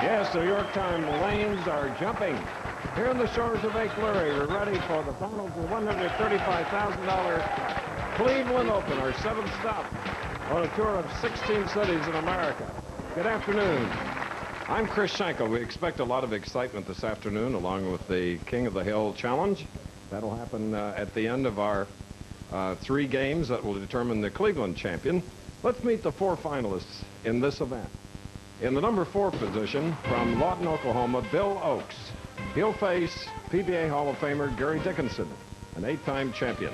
Yes, the York Times lanes are jumping. Here on the shores of Lake Erie, we're ready for the final for $135,000 Cleveland Open, our 7th stop on a tour of 16 cities in America. Good afternoon. I'm Chris Schenkel. We expect a lot of excitement this afternoon along with the King of the Hill Challenge. That'll happen at the end of our 3 games that will determine the Cleveland champion. Let's meet the 4 finalists in this event. In the number 4 position, from Lawton, Oklahoma, Bill Oakes. He'll face PBA Hall of Famer Gary Dickinson, an 8-time champion.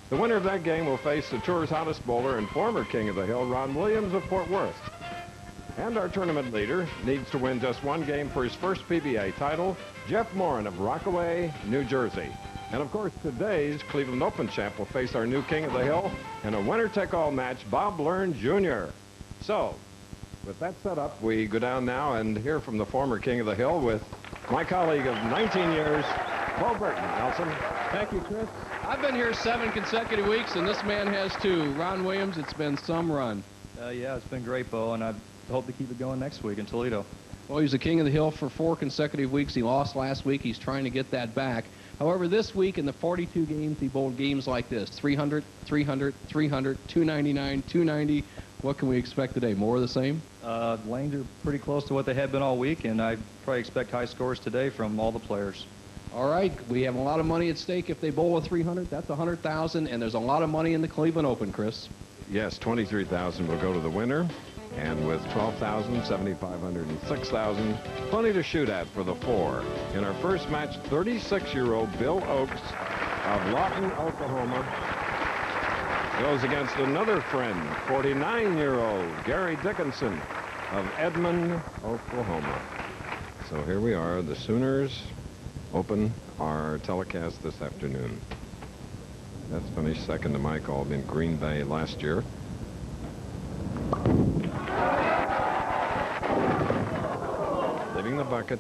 The winner of that game will face the tour's hottest bowler and former King of the Hill, Ron Williams of Fort Worth. And our tournament leader needs to win just 1 game for his first PBA title, Jeff Morren of Rockaway, New Jersey. And of course, today's Cleveland Open champ will face our new King of the Hill in a winner-take-all match, Bob Learn Jr. So, with that set up, we go down now and hear from the former King of the Hill with my colleague of 19 years, Bo Burton. Nelson. Thank you, Chris. I've been here 7 consecutive weeks, and this man has too. Ron Williams, it's been some run. Yeah, it's been great, Bo, and I hope to keep it going next week in Toledo. Well, he was the King of the Hill for 4 consecutive weeks. He lost last week. He's trying to get that back. However, this week in the 42 games, he bowled games like this: 300, 300, 300, 299, 290. What can we expect today? More of the same? Lanes are pretty close to what they have been all week, and I probably expect high scores today from all the players. All right, we have a lot of money at stake. If they bowl a 300, that's $100,000, and there's a lot of money in the Cleveland Open, Chris. Yes, $23,000 will go to the winner, and with $12,000, $7,500, and $6,000, plenty to shoot at for the 4. In our first match, 36-year-old Bill Oakes of Lawton, Oklahoma, goes against another friend, 49-year-old Gary Dickinson of Edmond, Oklahoma. So here we are. The Sooners open our telecast this afternoon. That's finished second to my call in Green Bay last year. Leaving the bucket,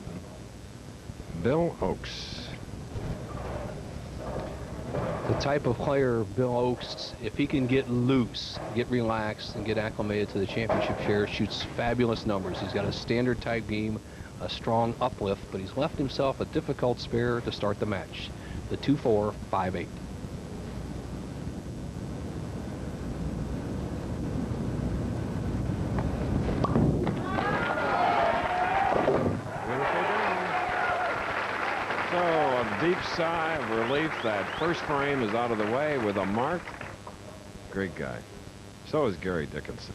Bill Oakes. The type of player Bill Oakes, if he can get loose, get relaxed, and get acclimated to the championship chair, shoots fabulous numbers. He's got a standard type game, a strong uplift, but he's left himself a difficult spare to start the match. The 2-4, 5-8. Deep sigh of relief. That first frame is out of the way with a mark. Great guy. So is Gary Dickinson.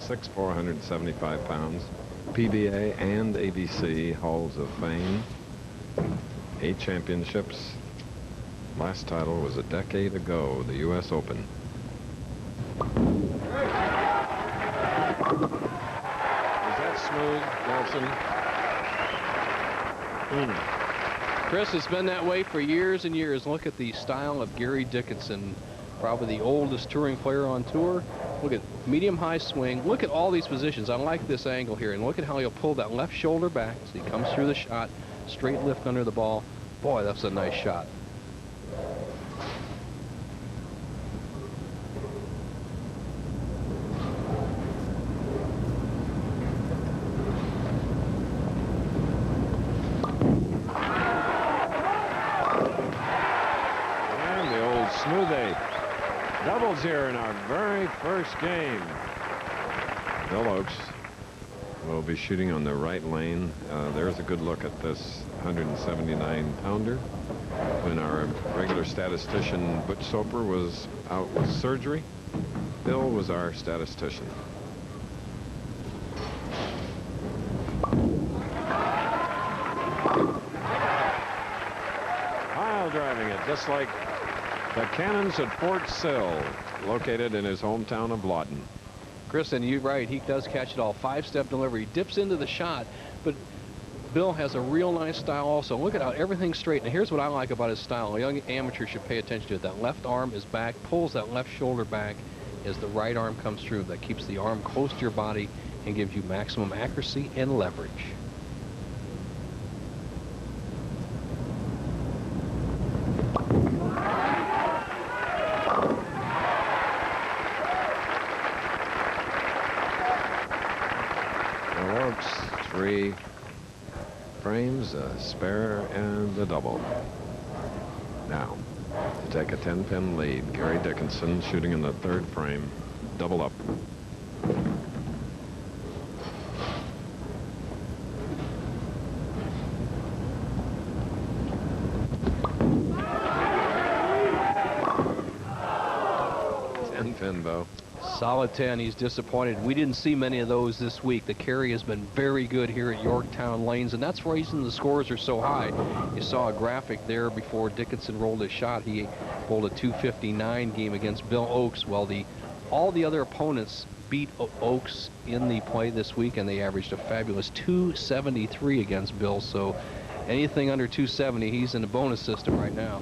6'4", 175 pounds. PBA and ABC Halls of Fame. 8 championships. Last title was a decade ago, the U.S. Open. Is that smooth, Nelson? Chris, it's been that way for years and years. Look at the style of Gary Dickinson, probably the oldest touring player on tour. Look at medium-high swing. Look at all these positions. I like this angle here, and look at how he'll pull that left shoulder back as he comes through the shot. Straight lift under the ball. Boy, that's a nice shot. Doubles here in our very first game. Bill Oakes will be shooting on the right lane. There's a good look at this 179-pounder. When our regular statistician, Butch Soper, was out with surgery, Bill was our statistician. Pile driving it, just like the Cannons at Fort Sill, located in his hometown of Lawton. Chris, and you're right, he does catch it all. 5-step delivery, dips into the shot, but Bill has a real nice style also. Look at how everything's straight. And here's what I like about his style. A young amateur should pay attention to it. That left arm is back, pulls that left shoulder back as the right arm comes through. That keeps the arm close to your body and gives you maximum accuracy and leverage. 3 frames, a spare, and a double. Now, to take a 10-pin lead, Gary Dickinson shooting in the 3rd frame, double up. Bo. Solid 10. He's disappointed. We didn't see many of those this week. The carry has been very good here at Yorktown Lanes, and that's the reason the scores are so high. You saw a graphic there before Dickinson rolled his shot. He bowled a 259 game against Bill Oakes, while all the other opponents beat Oakes in the play this week, and they averaged a fabulous 273 against Bill. So anything under 270, he's in the bonus system right now.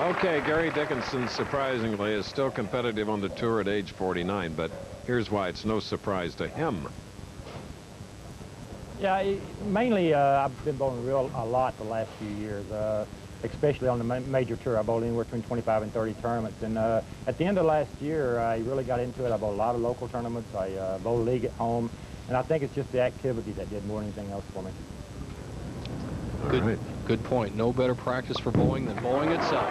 Okay, Gary Dickinson, surprisingly, is still competitive on the tour at age 49, but here's why it's no surprise to him. Yeah, mainly I've been bowling a lot the last few years, especially on the major tour. I bowled anywhere between 25 and 30 tournaments, and at the end of last year, I really got into it. I bowled a lot of local tournaments. I bowled a league at home, and I think it's just the activity that did more than anything else for me. Good point. No better practice for bowling than bowling itself.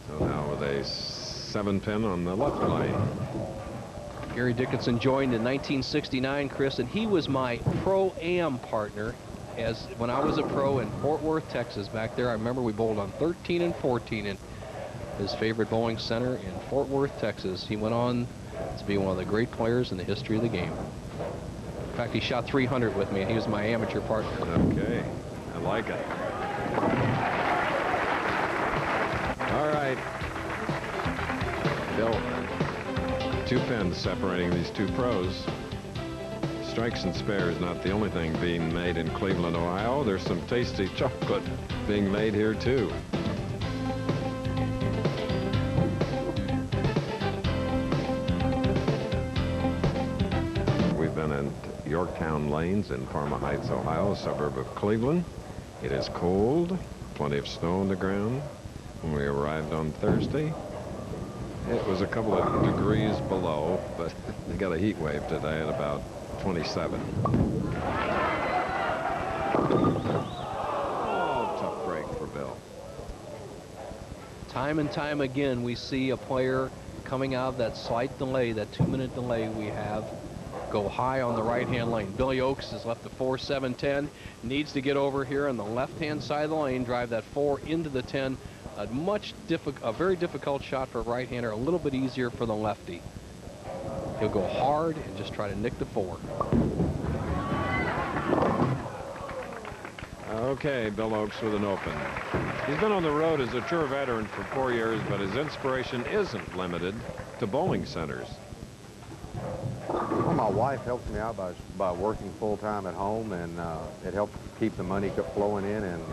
So now with a 7-pin on the left line. Gary Dickinson joined in 1969, Chris, and he was my pro-am partner when I was a pro in Fort Worth, Texas. Back there, I remember we bowled on 13 and 14 in his favorite bowling center in Fort Worth, Texas. He went on to be one of the great players in the history of the game. In fact, he shot 300 with me, and he was my amateur partner. Okay, I like it. All right. Bill, 2 pins separating these 2 pros. Strikes and spares not the only thing being made in Cleveland, Ohio. There's some tasty chocolate being made here, too. We've been in Yorktown Lanes in Parma Heights, Ohio, a suburb of Cleveland. It is cold, plenty of snow on the ground. When we arrived on Thursday, it was a couple of degrees below, but they got a heat wave today at about 27. Oh, tough break for Bill. Time and time again, we see a player coming out of that slight delay, that 2-minute delay we have, go high on the right-hand lane. Billy Oakes has left the 4-7-10, needs to get over here on the left-hand side of the lane, drive that 4 into the 10. A very difficult shot for a right-hander, a little bit easier for the lefty. He'll go hard and just try to nick the 4. Okay, Bill Oakes with an open. He's been on the road as a tour veteran for 4 years, but his inspiration isn't limited to bowling centers. Well, my wife helps me out by working full-time at home, and it helps keep the money flowing in. And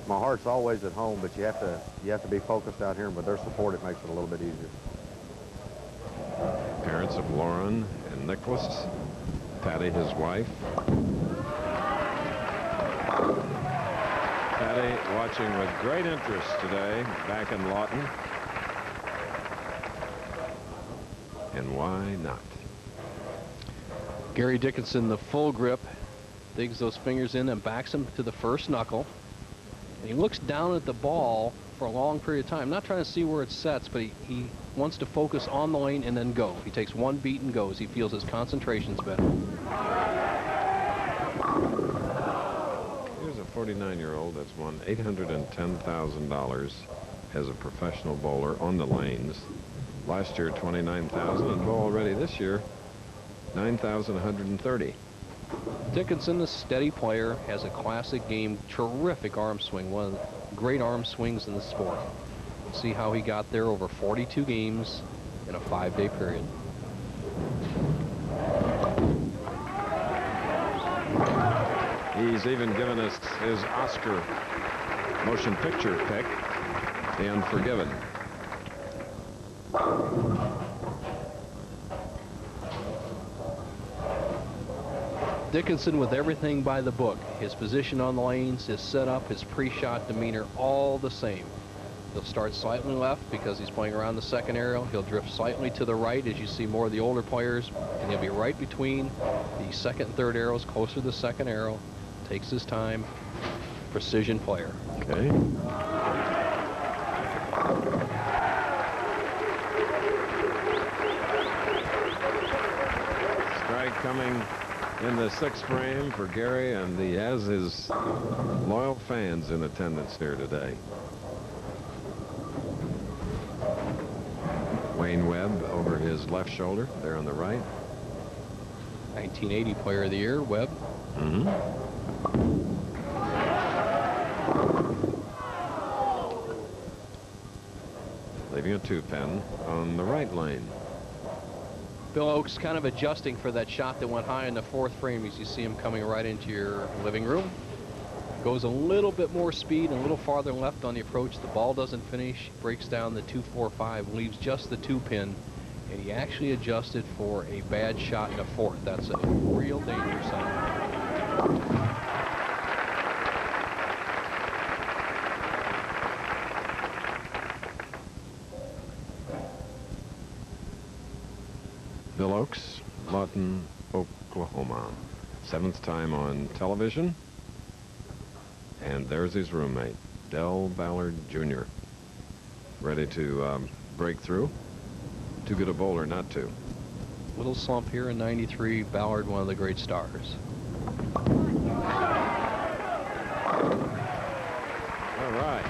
my heart's always at home, but you have to be focused out here. And with their support, it makes it a little bit easier. Parents of Lauren and Nicholas, Patty, his wife. Patty watching with great interest today back in Lawton. And why not? Gary Dickinson, the full grip, digs those fingers in and backs him to the first knuckle. And he looks down at the ball for a long period of time, not trying to see where it sets, but he wants to focus on the lane and then go. He takes 1 beat and goes. He feels his concentration's better. Here's a 49-year-old that's won $810,000 as a professional bowler on the lanes. Last year, $29,000, and already this year, $9,130. Dickinson, a steady player, has a classic game, terrific arm swing, one of the great arm swings in the sport. See how he got there over 42 games in a 5-day period. He's even given us his Oscar motion picture pick, The Unforgiven. Dickinson with everything by the book. His position on the lanes, his setup, his pre-shot demeanor, all the same. He'll start slightly left because he's playing around the second arrow. He'll drift slightly to the right as you see more of the older players, and he'll be right between the second and third arrows, closer to the second arrow. Takes his time. Precision player. Okay. Strike coming in the sixth frame for Gary, and he has his loyal fans in attendance here today. Wayne Webb over his left shoulder there on the right. 1980 Player of the Year, Webb. Leaving a 2-pin on the right lane. Bill Oakes kind of adjusting for that shot that went high in the fourth frame as you see him coming right into your living room. Goes a little bit more speed and a little farther left on the approach. The ball doesn't finish, breaks down the 2-4-5, leaves just the 2-pin, and he actually adjusted for a bad shot in the fourth. That's a real danger sign. Bill Oakes, Lawton, Oklahoma. 7th time on television. And there's his roommate, Del Ballard Jr. Ready to break through. Too good a bowler not to. Little slump here in 93. Ballard, one of the great stars. All right.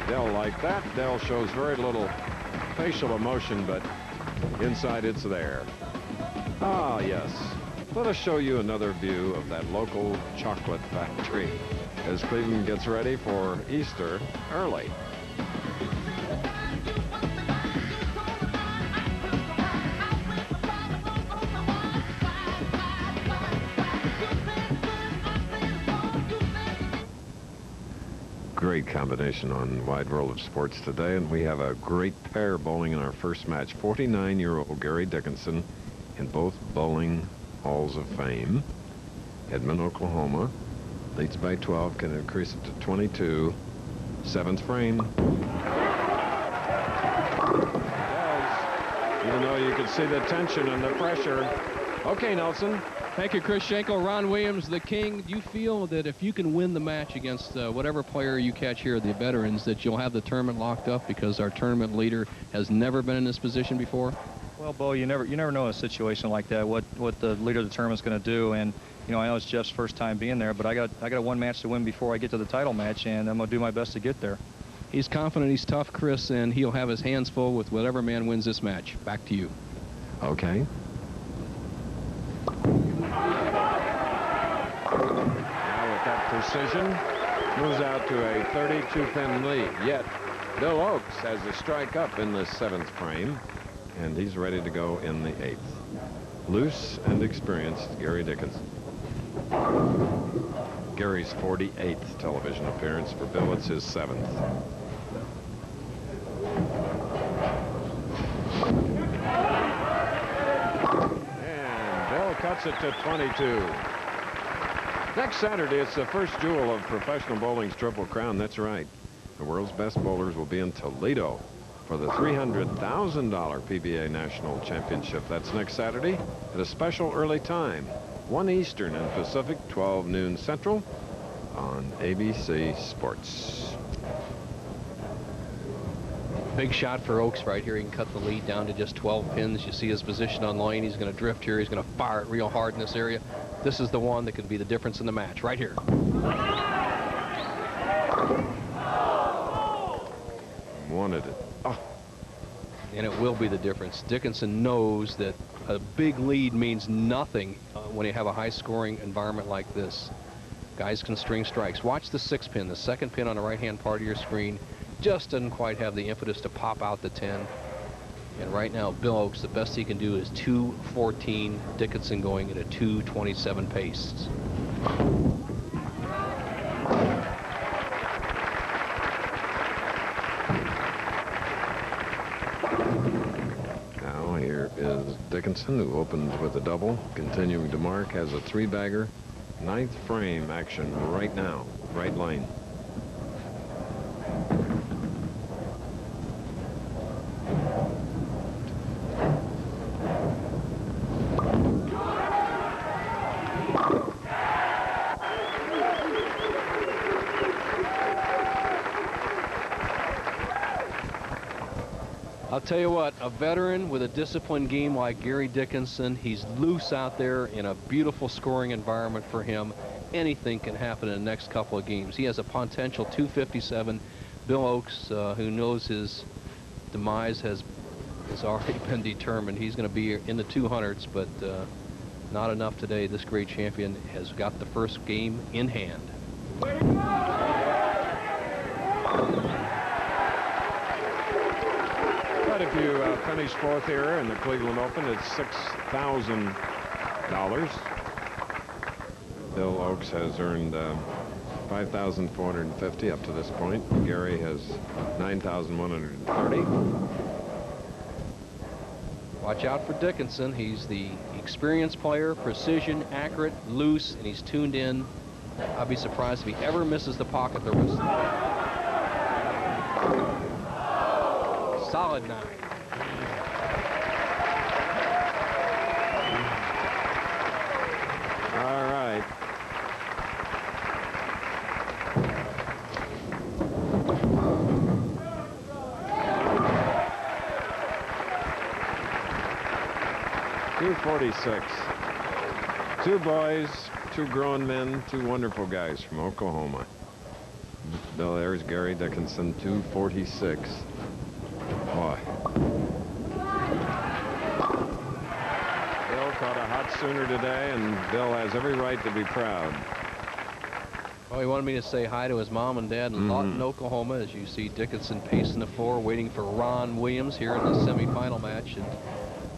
Del like that. Del shows very little facial emotion, but inside it's there. Ah, yes. Let us show you another view of that local chocolate factory as Cleveland gets ready for Easter early. Great combination on Wide World of Sports today, and we have a great pair bowling in our first match. 49-year-old Gary Dickinson in both bowling halls of fame. Edmond, Oklahoma, leads by 12, can increase it to 22. 7th frame. It does, even though you could see the tension and the pressure. Okay, Nelson. Thank you, Chris Schenkel. Ron Williams, the king. Do you feel that if you can win the match against whatever player you catch here, the veterans, that you'll have the tournament locked up because our tournament leader has never been in this position before? Well, Bo, you never know in a situation like that what the leader of the tournament's going to do. And you know, I know it's Jeff's first time being there, but I got one match to win before I get to the title match, and I'm going to do my best to get there. He's confident, he's tough, Chris, and he'll have his hands full with whatever man wins this match. Back to you. Okay. Now with that precision, moves out to a 32-pin lead. Yet Bill Oakes has a strike up in the 7th frame, and he's ready to go in the 8th. Loose and experienced Gary Dickinson. Gary's 48th television appearance. For Bill, it's his 7th. And Bill cuts it to 22. Next Saturday, it's the first jewel of professional bowling's Triple Crown. That's right. The world's best bowlers will be in Toledo for the $300,000 PBA National Championship. That's next Saturday at a special early time, 1 Eastern and Pacific, 12 noon Central on ABC Sports. Big shot for Oakes right here. He can cut the lead down to just 12 pins. You see his position on line. He's going to drift here. He's going to fire it real hard in this area. This is the one that could be the difference in the match right here. Wanted it. Oh. And it will be the difference. Dickinson knows that a big lead means nothing when you have a high-scoring environment like this. Guys can string strikes. Watch the 6 pin. The 2nd pin on the right-hand part of your screen just doesn't quite have the impetus to pop out the 10. And right now, Bill Oakes, the best he can do is 2:14. Dickinson going at a 2:27 pace. Now here is Dickinson, who opens with a double, continuing to mark, has a 3-bagger. 9th frame action right now, right lane. I'll tell you what, a veteran with a disciplined game like Gary Dickinson, he's loose out there in a beautiful scoring environment for him. Anything can happen in the next couple of games. He has a potential 257. Bill Oakes, who knows his demise has already been determined. He's going to be in the 200s, but not enough today. This great champion has got the first game in hand. But if you finish fourth here in the Cleveland Open, it's $6,000. Bill Oakes has earned $5,450 up to this point. Gary has $9,130. Watch out for Dickinson. He's the experienced player, precision, accurate, loose, and he's tuned in. I'd be surprised if he ever misses the pocket there was. Solid 9. All right. .246. Two boys, two grown men, two wonderful guys from Oklahoma. There's Gary Dickinson, 246. Boy. Bill caught a hot Sooner today, and Bill has every right to be proud. Well, he wanted me to say hi to his mom and dad in Lawton, Oklahoma, as you see Dickinson pacing the floor, waiting for Ron Williams here in the semifinal match. And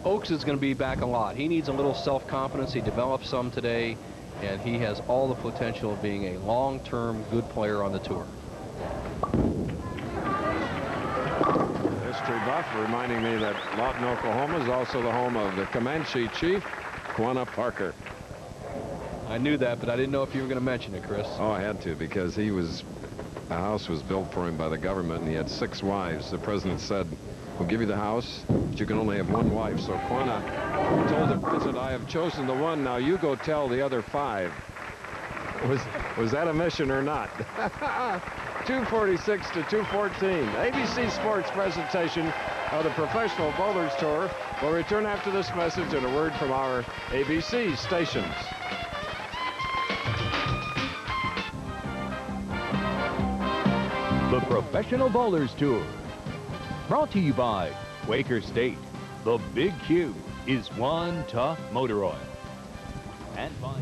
Oakes is going to be back a lot. He needs a little self-confidence. He developed some today, and he has all the potential of being a long-term good player on the tour. History buff reminding me that Lawton, Oklahoma is also the home of the Comanche chief, Quanah Parker. I knew that, but I didn't know if you were going to mention it, Chris. Oh, I had to, because a house was built for him by the government, and he had 6 wives. The president said, "We'll give you the house, but you can only have 1 wife." So Quanah told the president, "I have chosen the one. Now you go tell the other 5. Was that a mission or not? 246 to 214. ABC Sports presentation of the Professional Bowlers Tour will return after this message and a word from our ABC stations. The Professional Bowlers Tour. Brought to you by Quaker State. The Big Q is one tough motor oil. And by...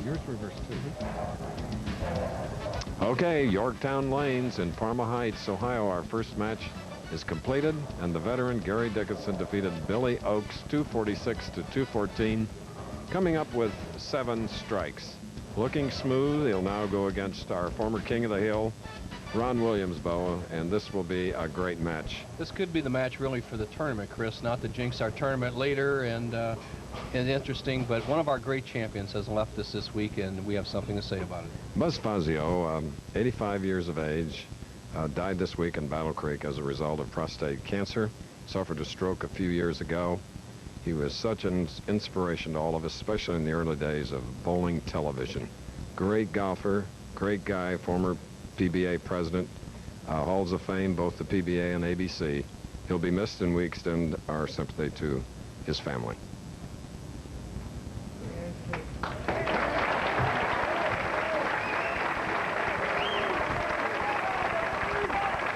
Yours reverse too. Okay, Yorktown Lanes in Parma Heights, Ohio. Our first match is completed, and the veteran Gary Dickinson defeated Billy Oakes 246 to 214, coming up with 7 strikes. Looking smooth, he'll now go against our former King of the Hill, Ron Williams, Bo, and this will be a great match. This could be the match really for the tournament, Chris, not to jinx our tournament later and interesting, but one of our great champions has left us this week, and we have something to say about it. Buzz Fazio, 85 years of age, died this week in Battle Creek as a result of prostate cancer. Suffered a stroke a few years ago. He was such an inspiration to all of us, especially in the early days of bowling television. Great golfer, great guy, former PBA president, Halls of Fame, both the PBA and ABC. He'll be missed, and we extend our sympathy to his family.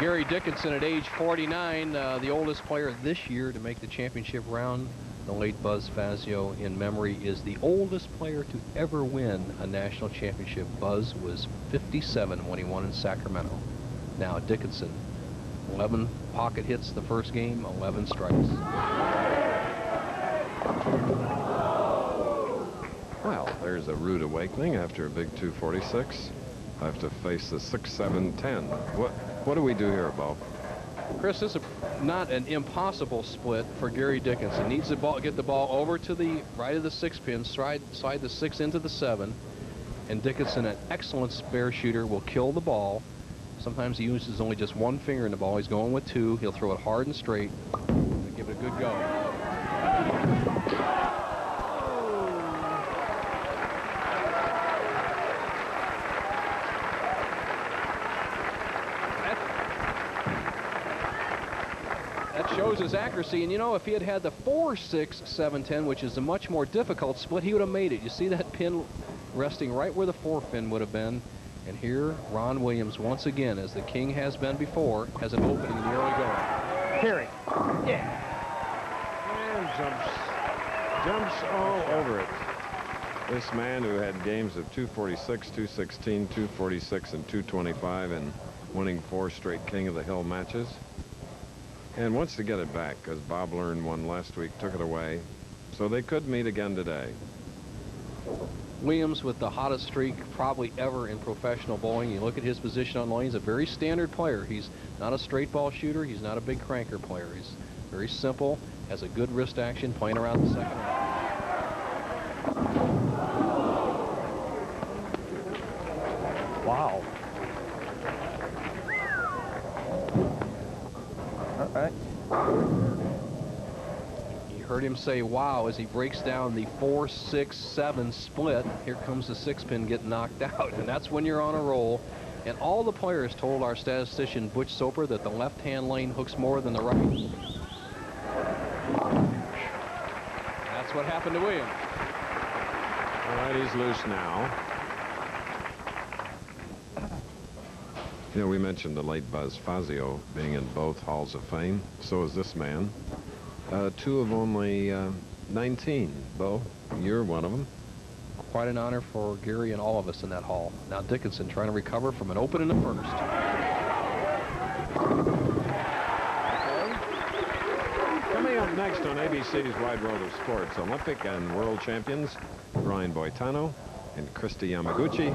Gary Dickinson at age 49, the oldest player this year to make the championship round. The late Buzz Fazio, in memory, is the oldest player to ever win a national championship. Buzz was 57 when he won in Sacramento. Now Dickinson, 11 pocket hits the first game, 11 strikes. Well, there's a rude awakening after a big 246. I have to face the 6-7-10. What do we do here, Bo? Chris, this is not an impossible split for Gary Dickinson. Needs the ball, get the ball over to the right of the 6 pin, slide the 6 into the 7, and Dickinson, an excellent spare shooter, will kill the ball. Sometimes he uses only just 1 finger in the ball. He's going with 2. He'll throw it hard and straight and give it a good go. shows his accuracy, and you know, if he had had the 4-6-7-10, which is a much more difficult split, he would have made it. You see that pin resting right where the forepin would have been. And here, Ron Williams, once again, as the king has been before, has an opening in the early going. Carry. Yeah. And jumps all over it. This man who had games of 246, 216, 246, and 225, and winning 4 straight King of the Hill matches. And wants to get it back, because Bob learned one last week, took it away. So they could meet again today. Williams with the hottest streak probably ever in professional bowling. You look at his position on the lane, he's a very standard player. He's not a straight ball shooter. He's not a big cranker player. He's very simple, has a good wrist action, playing around the second round. Wow. All right. You heard him say wow as he breaks down the 4-6-7 split. Here comes the 6-pin getting knocked out, and that's when you're on a roll. And all the players told our statistician Butch Soper that the left-hand lane hooks more than the right. That's what happened to Williams. All right, he's loose now. You know, we mentioned the late Buzz Fazio being in both Halls of Fame. So is this man. 2 of only 19, Bo. You're one of them. Quite an honor for Gary and all of us in that hall. Now Dickinson trying to recover from an open in the first. Coming up next on ABC's Wide World of Sports, Olympic and world champions Brian Boitano and Christy Yamaguchi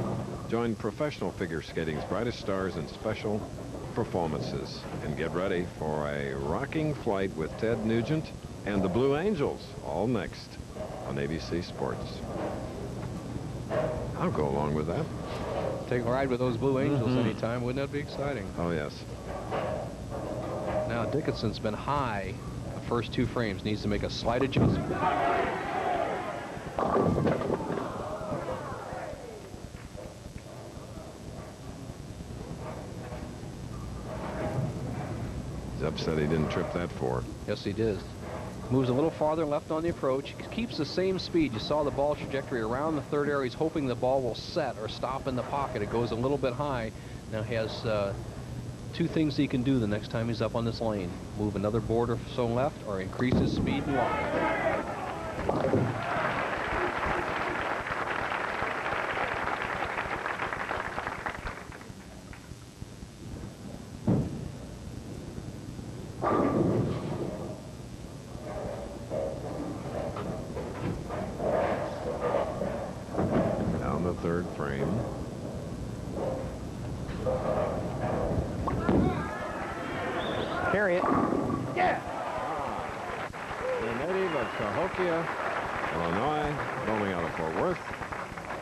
join professional figure skating's brightest stars in special performances. And get ready for a rocking flight with Ted Nugent and the Blue Angels, all next on ABC Sports. I'll go along with that. Take a ride with those Blue Angels anytime. Wouldn't that be exciting? Oh, yes. Now Dickinson's been high the first 2 frames. Needs to make a slight adjustment. He's upset he didn't trip that 4. Yes, he did. Moves a little farther left on the approach. He keeps the same speed. You saw the ball trajectory around the 3rd area. He's hoping the ball will set or stop in the pocket. It goes a little bit high. Now he has 2 things he can do the next time he's up on this lane. Move another board or so left or increase his speed and walk. Down the 3rd frame. Carry it. Yeah. The native of Cahokia, Illinois, bowling out of Fort Worth,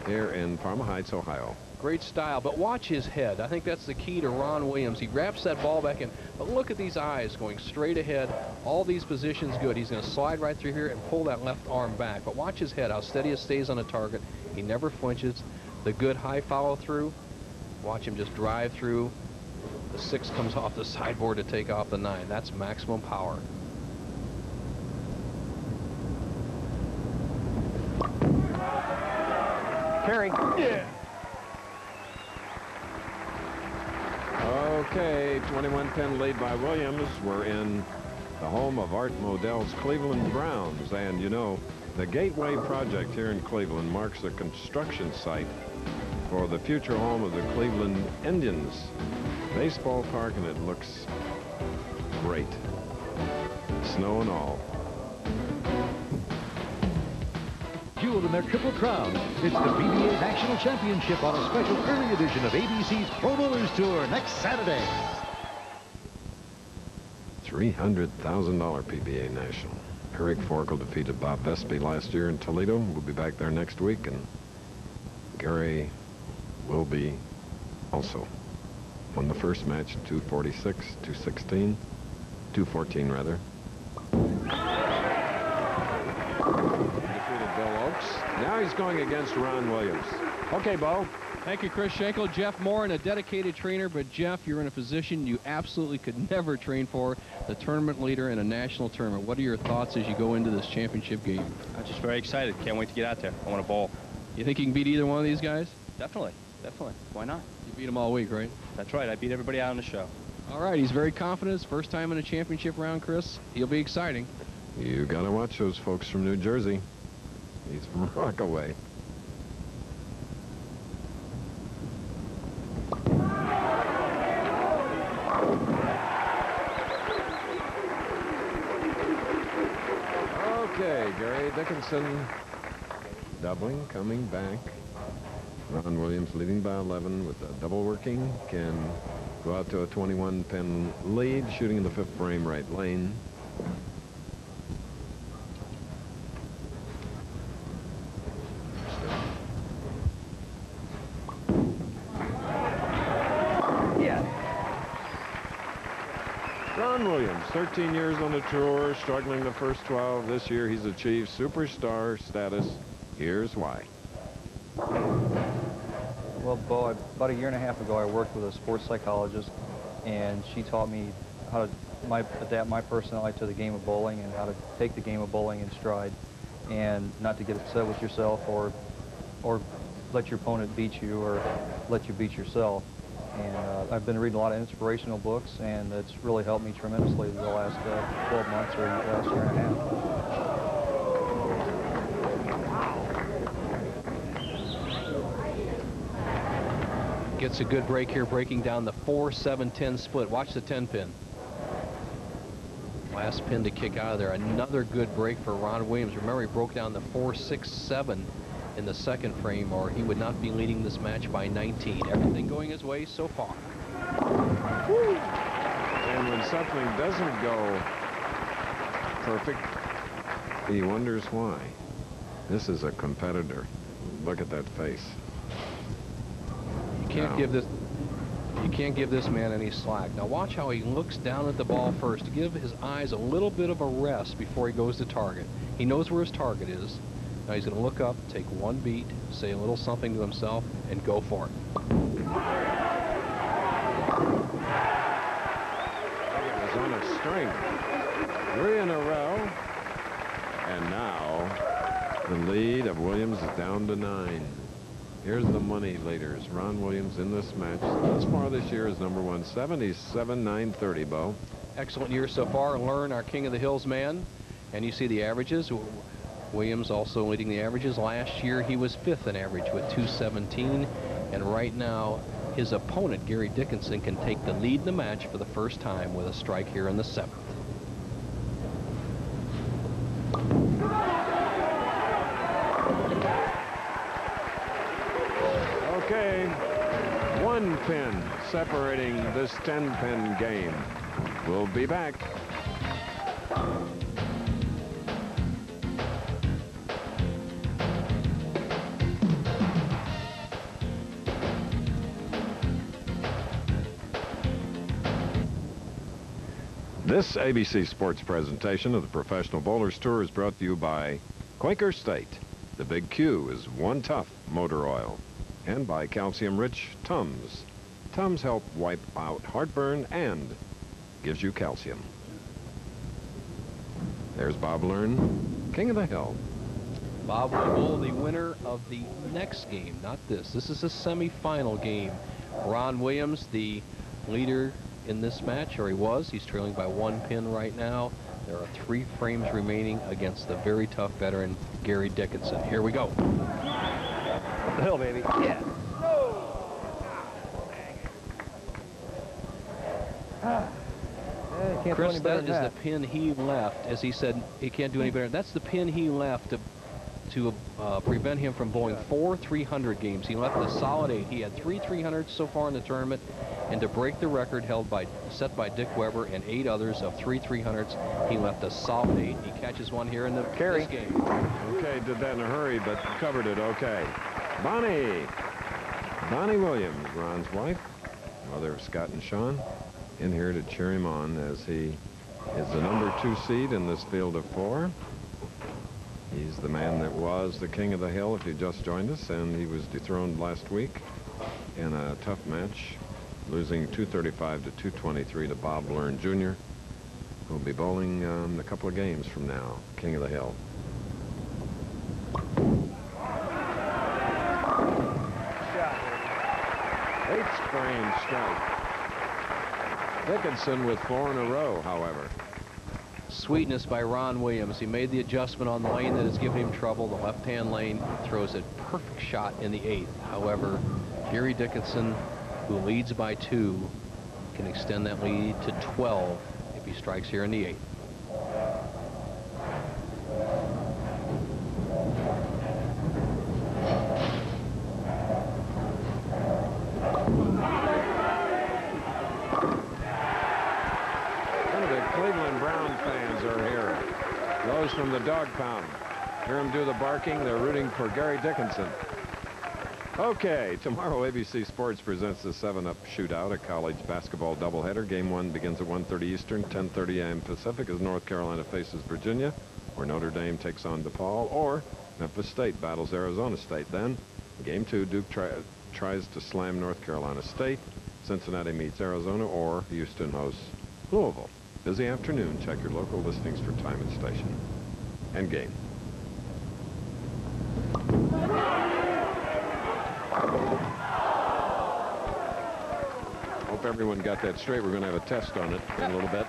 here in Parma Heights, Ohio. Great style, but watch his head. I think that's the key to Ron Williams. He wraps that ball back in, but look at these eyes going straight ahead. All these positions good. He's going to slide right through here and pull that left arm back, but watch his head, how steady it stays on the target. He never flinches. The good high follow through. Watch him just drive through. The 6 comes off the sideboard to take off the 9. That's maximum power. Carry. Yeah. Okay, 21-10 lead by Williams. We're in the home of Art Modell's Cleveland Browns. And, you know, the Gateway project here in Cleveland marks the construction site for the future home of the Cleveland Indians baseball park, and it looks great. Snow and all. Jeweled in their triple crown, it's the PBA National Championship on a special early edition of ABC's Pro Bowlers Tour next Saturday. $300,000 PBA National. Eric Forkel defeated Bob Vespi last year in Toledo. We'll be back there next week, and Gary will be also. Won the first match, 246, 216, 214 rather. Defeated Bill Oakes. Now he's he's going against Ron Williams. Okay, Bo. Thank you, Chris Schenkel. Jeff Morren, a dedicated trainer, but Jeff, you're in a position you absolutely could never train for, the tournament leader in a national tournament. What are your thoughts as you go into this championship game? I'm just very excited. Can't wait to get out there. I want to bowl. You think you can beat either one of these guys? Definitely. Definitely. Why not? You beat them all week, right? That's right. I beat everybody out on the show. All right, he's very confident. His first time in a championship round, Chris. He'll be exciting. You got to watch those folks from New Jersey. He's from Rockaway. Okay, Gary Dickinson doubling, coming back. Ron Williams leading by 11 with a double working. Can go out to a 21-pin lead, shooting in the 5th frame right lane. Ron Williams, 13 years on the tour, struggling the first 12. This year he's achieved superstar status. Here's why. Well, Bo, about a year and a half ago, I worked with a sports psychologist, and she taught me how to adapt my personality to the game of bowling and how to take the game of bowling in stride and not to get upset with yourself or let your opponent beat you or let you beat yourself. And I've been reading a lot of inspirational books, and it's really helped me tremendously the last 12 months or last year and a half. Gets a good break here, breaking down the 4-7-10 split. Watch the 10-pin. Last pin to kick out of there. Another good break for Ron Williams. Remember, he broke down the 4-6-7 in the 2nd frame, or he would not be leading this match by 19. Everything going his way so far. And when something doesn't go perfect, he wonders why. This is a competitor. Look at that face. You can't give this man any slack. Now watch how he looks down at the ball first to give his eyes a little bit of a rest before he goes to target. He knows where his target is. Now he's going to look up, take one beat, say a little something to himself, and go for it. It was on a string. 3 in a row. And now the lead of Williams is down to 9. Here's the money leaders. Ron Williams in this match thus far this year is number 1, 77-930, Bo. Excellent year so far. Learn, our King of the Hills man. And you see the averages. Williams also leading the averages. Last year he was 5th in average with 217. And right now his opponent, Gary Dickinson, can take the lead in the match for the first time with a strike here in the 7th. Okay, 1 pin separating this 10-pin game. We'll be back. This ABC Sports presentation of the Professional Bowlers Tour is brought to you by Quaker State. The Big Q is One Tough motor oil. And by calcium-rich Tums. Tums help wipe out heartburn and gives you calcium. There's Bob Learn, King of the Hill. Bob will bowl the winner of the next game, not this. This is a semifinal game. Ron Williams, the leader in this match, or he was. He's trailing by 1 pin right now. There are 3 frames remaining against the very tough veteran, Gary Dickinson. Here we go. The hill, baby. Yeah. Chris, that is the pin he left. As he said, he can't do any better. That's the pin he left to prevent him from bowling 4 300 games. He left a solid 8. He had 3 300s so far in the tournament, and to break the record set by Dick Weber and 8 others of 3 300s, he left a solid 8. He catches one here in this game. Okay, did that in a hurry, but covered it okay. Bonnie Williams, Ron's wife, mother of Scott and Sean, in here to cheer him on as he is the number 2 seed in this field of 4. He's the man that was the king of the hill if you just joined us, and he was dethroned last week in a tough match, losing 235 to 223 to Bob Learn Jr., who'll be bowling a couple of games from now, king of the hill. Shot. 8th frame strike. Dickinson with 4 in a row, however. Sweetness by Ron Williams. He made the adjustment on the lane that has given him trouble, the left-hand lane, throws a perfect shot in the 8th. However, Gary Dickinson, who leads by 2, can extend that lead to 12 if he strikes here in the 8th. Those from the dog pound. Hear them do the barking. They're rooting for Gary Dickinson. Okay, tomorrow ABC Sports presents the 7-Up Shootout, a college basketball doubleheader. Game 1 begins at 1:30 Eastern, 10:30 a.m. Pacific, as North Carolina faces Virginia, or Notre Dame takes on DePaul, or Memphis State battles Arizona State. Then, Game 2, Duke tries to slam North Carolina State. Cincinnati meets Arizona, or Houston hosts Louisville. Busy afternoon. Check your local listings for time and station and game. Hope everyone got that straight. We're going to have a test on it in a little bit.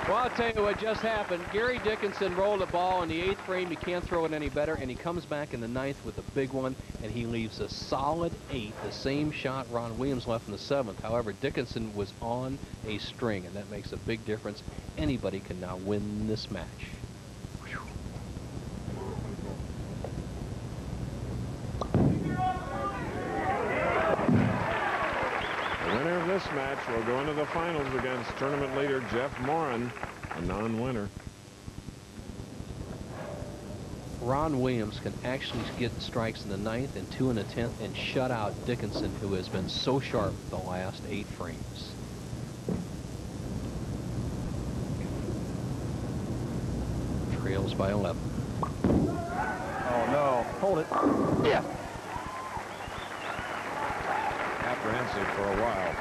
Well, I'll tell you what just happened. Gary Dickinson rolled a ball in the 8th frame. You can't throw it any better, and he comes back in the 9th with a big one, and he leaves a solid 8, the same shot Ron Williams left in the 7th. However, Dickinson was on a string, and that makes a big difference. Anybody can now win this match. Whew. The winner of this match will go into the finals against tournament leader Jeff Morren, a non-winner. Ron Williams can actually get strikes in the 9th and 2 in the 10th and shut out Dickinson, who has been so sharp the last 8 frames. Trails by 11. Oh, no. Hold it. Yeah. Apprehensive for a while.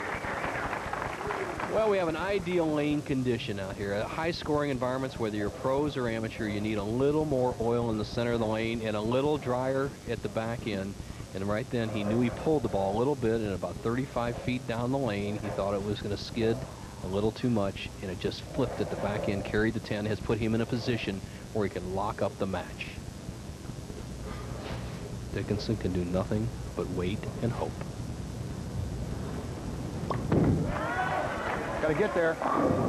Well, we have an ideal lane condition out here. High-scoring environments, whether you're pros or amateur, you need a little more oil in the center of the lane and a little drier at the back end. And right then, he knew he pulled the ball a little bit, and about 35 feet down the lane, he thought it was going to skid a little too much, and it just flipped at the back end, carried the 10, has put him in a position where he can lock up the match. Dickinson can do nothing but wait and hope. Got to get there.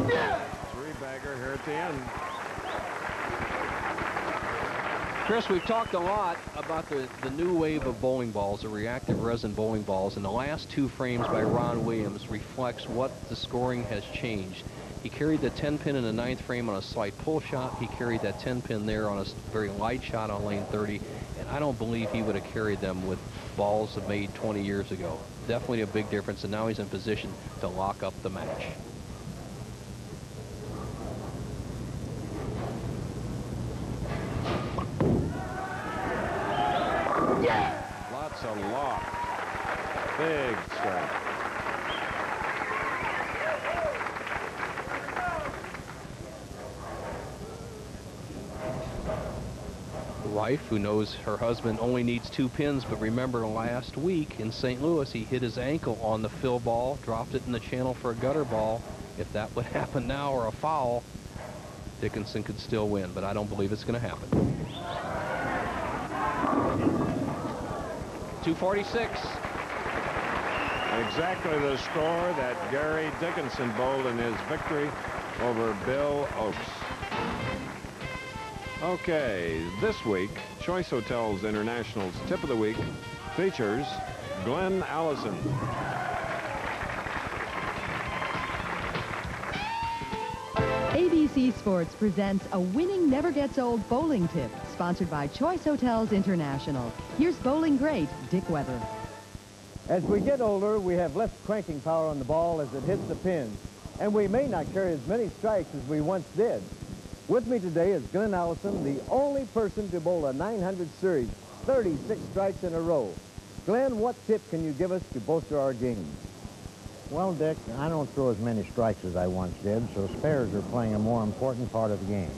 Yeah. 3-bagger here at the end. Chris, we've talked a lot about the new wave of bowling balls, the reactive resin bowling balls, and the last 2 frames by Ron Williams reflects what the scoring has changed. He carried the 10-pin in the 9th frame on a slight pull shot. He carried that 10-pin there on a very light shot on lane 30, and I don't believe he would have carried them with balls made 20 years ago. Definitely a big difference, and now he's in position to lock up the match. Yeah. Lots of loft. Big strike. Wife who knows her husband only needs 2 pins, but remember last week in St. Louis he hit his ankle on the fill ball, dropped it in the channel for a gutter ball. If that would happen now, or a foul, Dickinson could still win, but I don't believe it's going to happen. 246. Exactly the score that Gary Dickinson bowled in his victory over Bill Oakes. Okay, this week, Choice Hotels International's Tip of the Week features Glenn Allison. ABC Sports presents a winning never gets old bowling tip, sponsored by Choice Hotels International. Here's bowling great Dick Weather. As we get older, we have less cranking power on the ball as it hits the pins, and we may not carry as many strikes as we once did. With me today is Glenn Allison, the only person to bowl a 900 series, 36 strikes in a row. Glenn, what tip can you give us to bolster our game? Well, Dick, I don't throw as many strikes as I once did, so spares are playing a more important part of the game.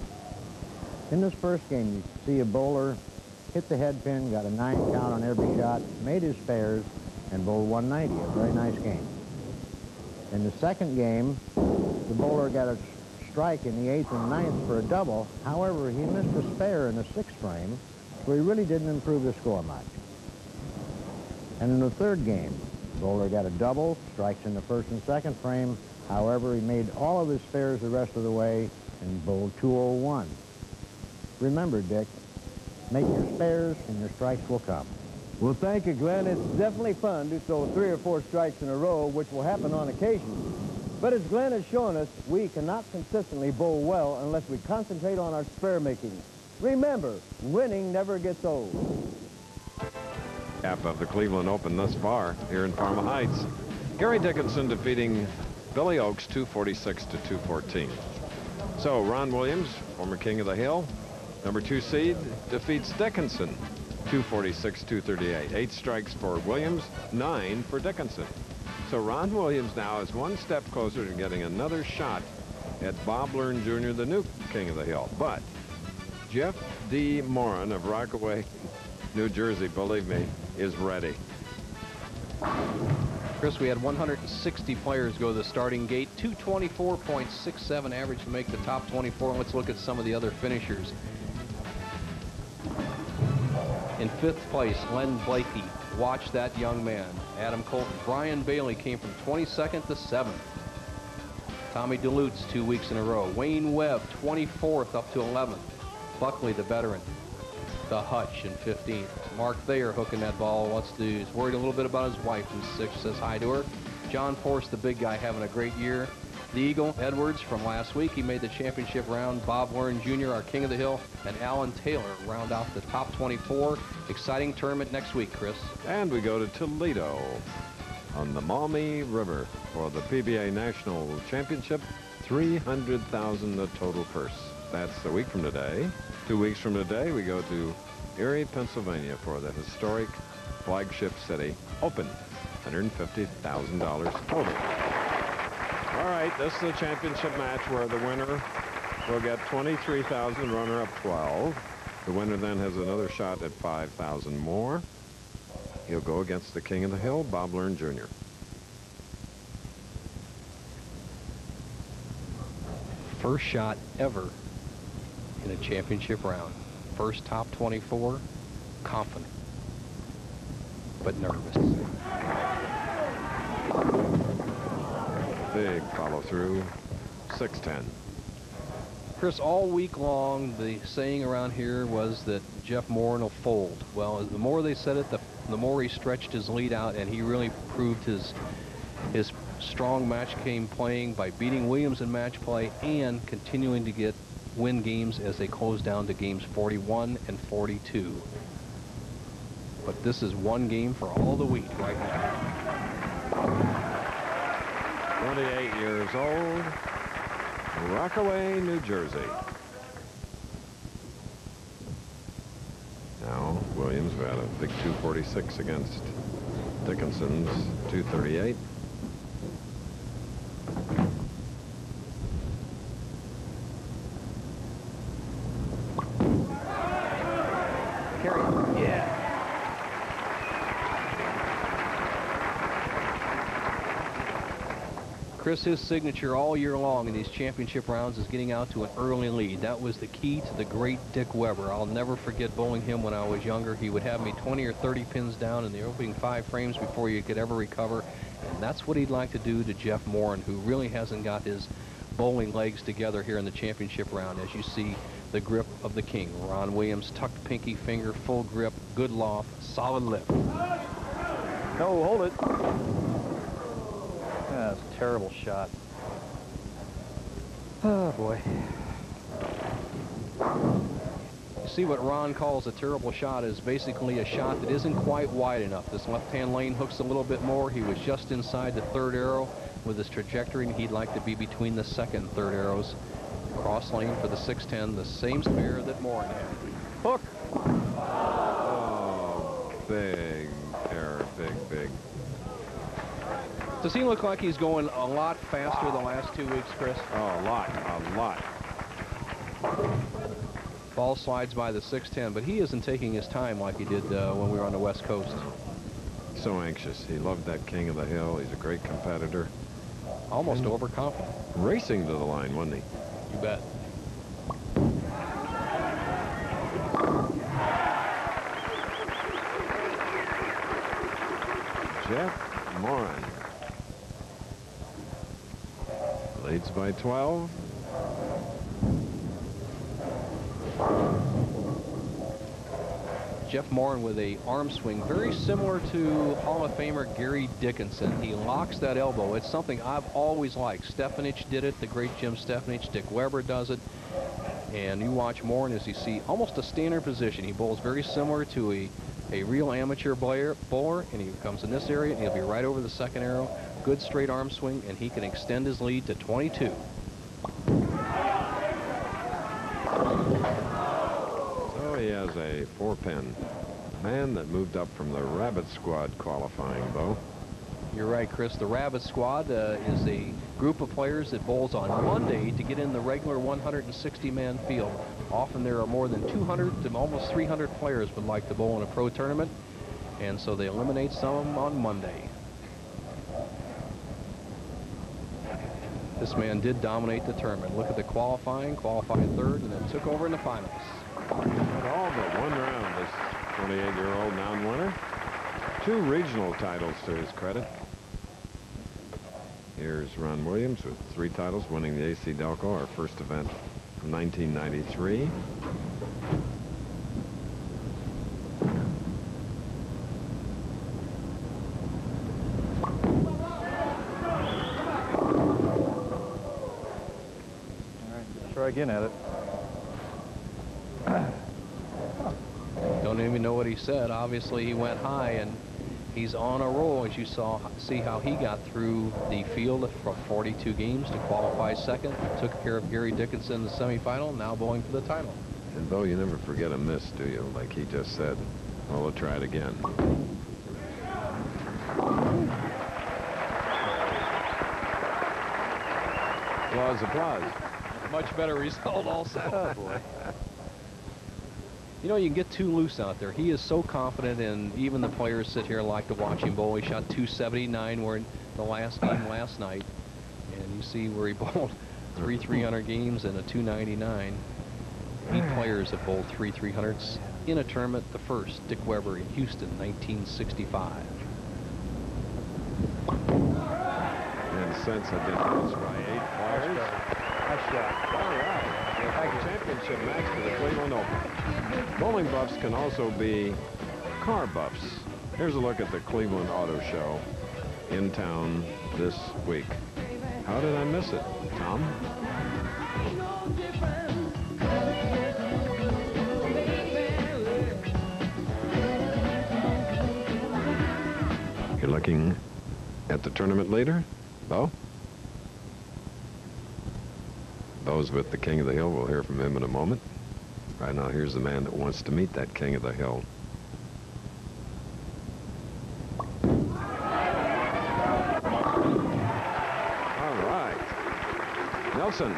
In this first game, you see a bowler hit the head pin, got a 9 count on every shot, made his spares, and bowled 190, a very nice game. In the second game, the bowler got a strike in the 8th and 9th for a double. However, he missed a spare in the 6th frame, so he really didn't improve the score much. And in the third game, the bowler got a double, strikes in the 1st and 2nd frame. However, he made all of his spares the rest of the way and bowled 201. Remember, Dick, make your spares and your strikes will come. Well, thank you, Glenn. It's definitely fun to throw 3 or 4 strikes in a row, which will happen on occasion. But as Glenn has shown us, we cannot consistently bowl well unless we concentrate on our spare making. Remember, winning never gets old. Half of the Cleveland Open thus far here in Parma Heights. Gary Dickinson defeating Billy Oakes 246 to 214. So Ron Williams, former King of the Hill, number 2 seed, defeats Dickinson 246-238. 8 strikes for Williams, 9 for Dickinson. So Ron Williams now is 1 step closer to getting another shot at Bob Learn Jr., the new King of the Hill. But Jeff D. Morren of Rockaway, New Jersey, believe me, is ready. Chris, we had 160 players go to the starting gate, 224.67 average to make the top 24. Let's look at some of the other finishers. In 5th place, Len Blakey. Watch that young man. Adam Colton. Brian Bailey came from 22nd to 7th. Tommy DeLutz 2 weeks in a row. Wayne Webb 24th up to 11th. Buckley, the veteran. The Hutch in 15th. Mark Thayer hooking that ball. He's worried a little bit about his wife in 6th. Says hi to her. John Force, the big guy, having a great year. The Eagle, Edwards from last week. He made the championship round. Bob Warren Jr., our King of the Hill, and Alan Taylor round out the top 24. Exciting tournament next week, Chris. And we go to Toledo on the Maumee River for the PBA National Championship. $300,000 the total purse. That's a week from today. 2 weeks from today, we go to Erie, Pennsylvania for the historic flagship city open. $150,000 total. All right, this is the championship match where the winner will get $23,000, runner-up 12. The winner then has another shot at $5,000 more. He'll go against the King of the Hill, Bob Learn Jr. First shot ever in a championship round. First top 24, confident, but nervous. Big follow through, 6-10. Chris, all week long, the saying around here was that Jeff Morren will fold. Well, the more they said it, the more he stretched his lead out, and he really proved his strong match game playing by beating Williams in match play and continuing to win games as they close down to games 41 and 42. But this is one game for all the week right now. 28 years old, Rockaway, New Jersey. Now, Williams had a big 246 against Dickinson's 238. Chris, his signature all year long in these championship rounds is getting out to an early lead. That was the key to the great Dick Weber. I'll never forget bowling him when I was younger. He would have me 20 or 30 pins down in the opening 5 frames before you could ever recover. And that's what he'd like to do to Jeff Morren, who really hasn't got his bowling legs together here in the championship round. As you see, the grip of the King. Ron Williams, tucked pinky finger, full grip, good loft, solid lift. No, hold it. That's a terrible shot. Oh, boy. You see what Ron calls a terrible shot is basically a shot that isn't quite wide enough. This left-hand lane hooks a little bit more. He was just inside the 3rd arrow with his trajectory, and he'd like to be between the 2nd and 3rd arrows. Cross lane for the 610, the same spare that Morren had. Hook. Oh, big error, big. Does he look like he's going a lot faster the last 2 weeks, Chris? Oh, a lot. Ball slides by the 610, but he isn't taking his time like he did when we were on the West Coast. So anxious. He loved that King of the Hill. He's a great competitor. Almost overconfident. Racing to the line, wasn't he? You bet. Jeff Morren leads by 12. Jeff Morren with a arm swing very similar to Hall of Famer Gary Dickinson. He locks that elbow. It's something I've always liked. Stefanich did it, the great Jim Stefanich. Dick Weber does it. And you watch Morren as you see almost a standard position. He bowls very similar to a real amateur bowler, and he comes in this area and he'll be right over the second arrow. Good straight arm swing, and he can extend his lead to 22. He has a 4-pin. Man that moved up from the Rabbit Squad qualifying, Bo. You're right, Chris. The Rabbit Squad is a group of players that bowls on Monday to get in the regular 160-man field. Often there are more than 200 to almost 300 players would like to bowl in a pro tournament, and so they eliminate some of them on Monday. This man did dominate the tournament. Look at the qualified third, and then took over in the finals. Had all but one round, this 28-year-old non-winner. 2 regional titles to his credit. Here's Ron Williams with 3 titles, winning the AC Delco, our first event from 1993. All right, try again at it. Don't even know what he said. Obviously, he went high, and he's on a roll, as you see how he got through the field for 42 games to qualify second. Took care of Gary Dickinson in the semifinal, now bowling for the title. And Bo, you never forget a miss, do you? Like he just said. Well, we'll try it again. Applause. Much better result also. Oh, boy. You know, you can get too loose out there. He is so confident, and even the players sit here and like to watch him bowl. He shot 279 where in the last game last night, and you see where he bowled 300 games and a 299. 8 players have bowled 300s in a tournament. The first, Dick Weber in Houston, 1965. And since identifies by 8 players. Nice shot. All right. The championship match for the Cleveland Open. Bowling buffs can also be car buffs. Here's a look at the Cleveland Auto Show in town this week. How did I miss it, Tom? You're looking at the tournament leader, Bo? Those with the King of the Hill, we'll hear from him in a moment. Right now, here's the man that wants to meet that King of the Hill. All right. Nelson.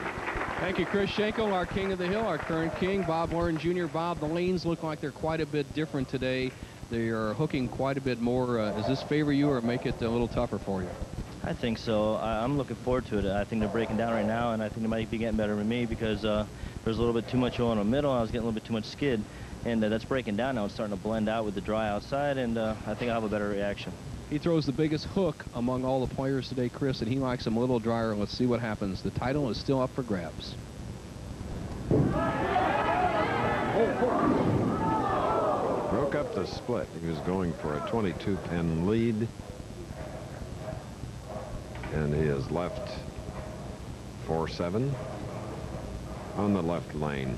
Thank you, Chris Schenkel, our King of the Hill, our current king. Bob Morren Jr. Bob, the lanes look like they're quite a bit different today. They are hooking quite a bit more. Does this favor you or make it a little tougher for you? I think so. I'm looking forward to it. I think they're breaking down right now, and I think they might be getting better with me because there's a little bit too much oil in the middle. I was getting a little bit too much skid, and that's breaking down now. It's starting to blend out with the dry outside, and I think I'll have a better reaction. He throws the biggest hook among all the players today, Chris, and he likes him a little drier. Let's see what happens. The title is still up for grabs. Broke up the split. He was going for a 22-pin lead. And he has left 4-7 on the left lane.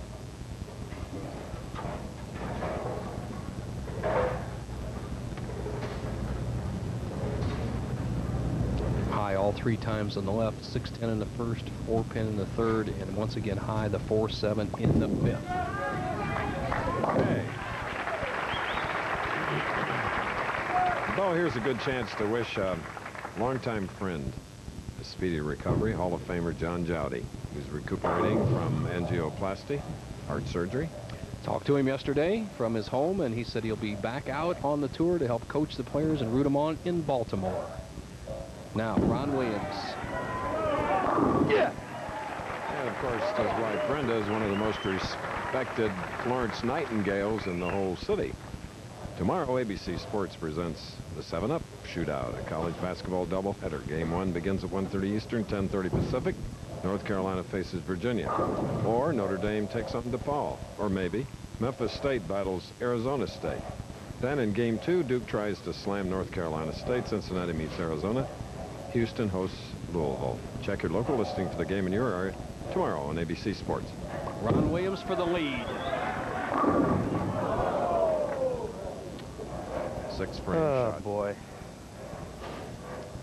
High all ball 3 times on the left, 6-10 in the first, 4-pin in the third, and once again high, the 4-7 in the fifth. Okay. Bo, here's a good chance to wish a longtime friend a speedy recovery, Hall of Famer John Jowdy, who's recuperating from angioplasty, heart surgery. Talked to him yesterday from his home, and he said he'll be back out on the tour to help coach the players and root them on in Baltimore. Now, Ron Williams. Yeah. And of course, his wife Brenda is one of the most respected Florence Nightingales in the whole city. Tomorrow, ABC Sports presents the 7-Up Shootout, a college basketball doubleheader. Game 1 begins at 1:30 Eastern, 10:30 Pacific. North Carolina faces Virginia. Or Notre Dame takes on DePaul. Or maybe Memphis State battles Arizona State. Then in Game 2, Duke tries to slam North Carolina State. Cincinnati meets Arizona. Houston hosts Louisville. Check your local listing for the game in your area tomorrow on ABC Sports. Ron Williams for the lead. 6-frame shot. Oh, boy.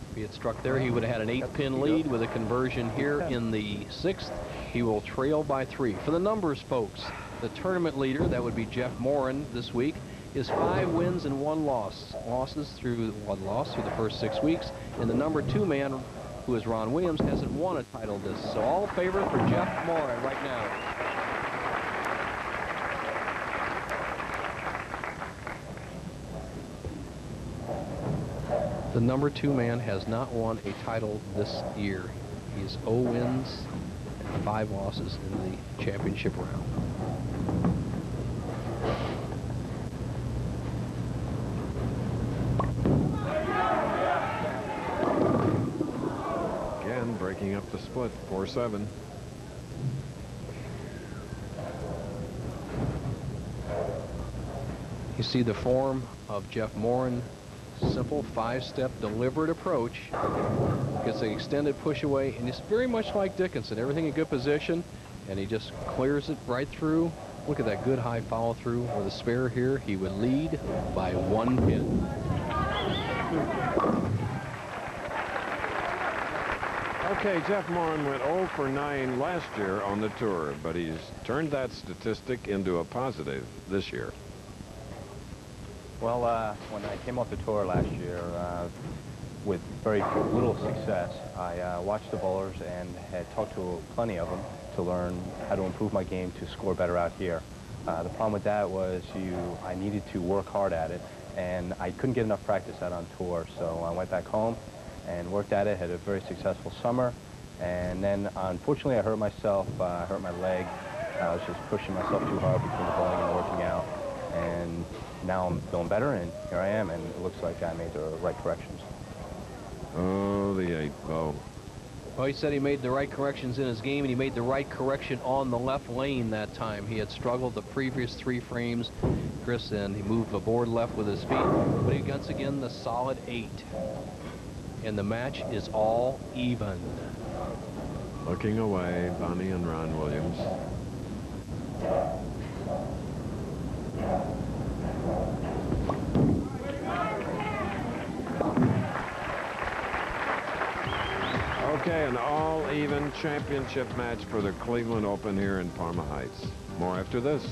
If he had struck there, he would have had an 8-pin lead. With a conversion here in the 6th, he will trail by 3. For the numbers, folks, the tournament leader, that would be Jeff Morren this week, is 5 wins and 1 loss. 1 loss through the first 6 weeks. And the number 2 man, who is Ron Williams, hasn't won a title this. So all favorite for Jeff Morren right now. The number 2 man has not won a title this year. He's 0 wins and 5 losses in the championship round. Again, breaking up the split, 4-7. You see the form of Jeff Morren. Simple 5-step deliberate approach. Gets an extended push away, and it's very much like Dickinson. Everything in good position, and he just clears it right through. Look at that good high follow through. With a spare here, he would lead by 1 pin. Okay, Jeff Morren went 0 for 9 last year on the tour, but he's turned that statistic into a positive this year. Well, when I came off the tour last year with very little success, I watched the bowlers and had talked to plenty of them to learn how to improve my game to score better out here. The problem with that was I needed to work hard at it, and I couldn't get enough practice out on tour, so I went back home and worked at it, had a very successful summer, and then unfortunately I hurt myself, hurt my leg. I was just pushing myself too hard between the bowling and working out, and now I'm feeling better, and here I am, and it looks like I made the right corrections. Oh, the 8, Bo. Well, he said he made the right corrections in his game, and he made the right correction on the left lane that time. He had struggled the previous 3 frames, Chris, and he moved the board left with his feet, but he gets again the solid 8. And the match is all even. Looking away, Bonnie and Ron Williams. Okay, an all-even championship match for the Cleveland Open here in Parma Heights. More after this.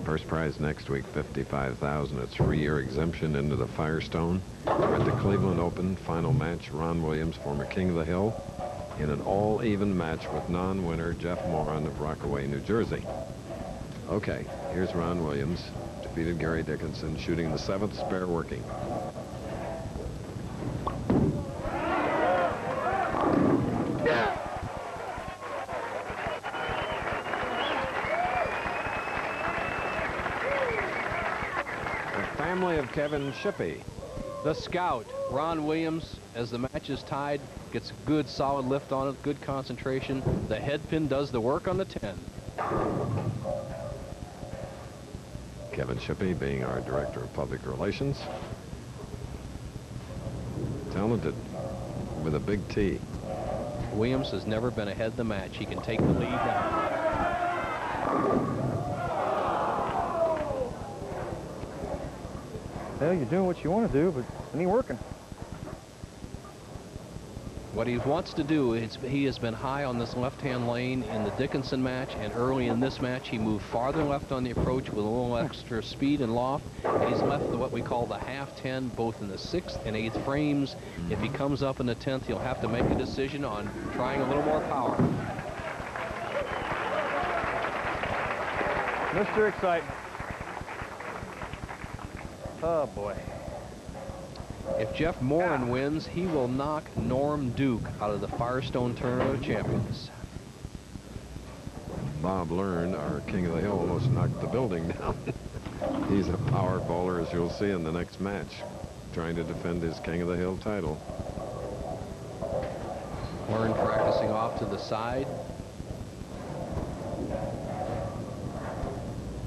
First prize next week, $55,000. A 3-year exemption into the Firestone. We're at the Cleveland Open final match. Ron Williams, former King of the Hill, in an all-even match with non-winner Jeff Morren of Rockaway, New Jersey. Okay, here's Ron Williams. Defeated Gary Dickinson, shooting the 7th spare working. Family of Kevin Shippey. The scout, Ron Williams, as the match is tied, gets a good solid lift on it, good concentration. The head pin does the work on the 10. Kevin Shippey being our Director of Public Relations. Talented with a big T. Williams has never been ahead of the match. He can take the lead now. Well, you're doing what you want to do, but it ain't working. What he wants to do is he has been high on this left-hand lane in the Dickinson match, and early in this match he moved farther left on the approach with a little extra speed and loft, and he's left what we call the half 10 both in the 6th and 8th frames. If he comes up in the 10th, he'll have to make a decision on trying a little more power. Mr. Excitement. Oh boy. If Jeff Morren wins, he will knock Norm Duke out of the Firestone Tournament of Champions. Bob Learn, our King of the Hill, almost knocked the building down. He's a power bowler, as you'll see in the next match, trying to defend his King of the Hill title. Learn practicing off to the side.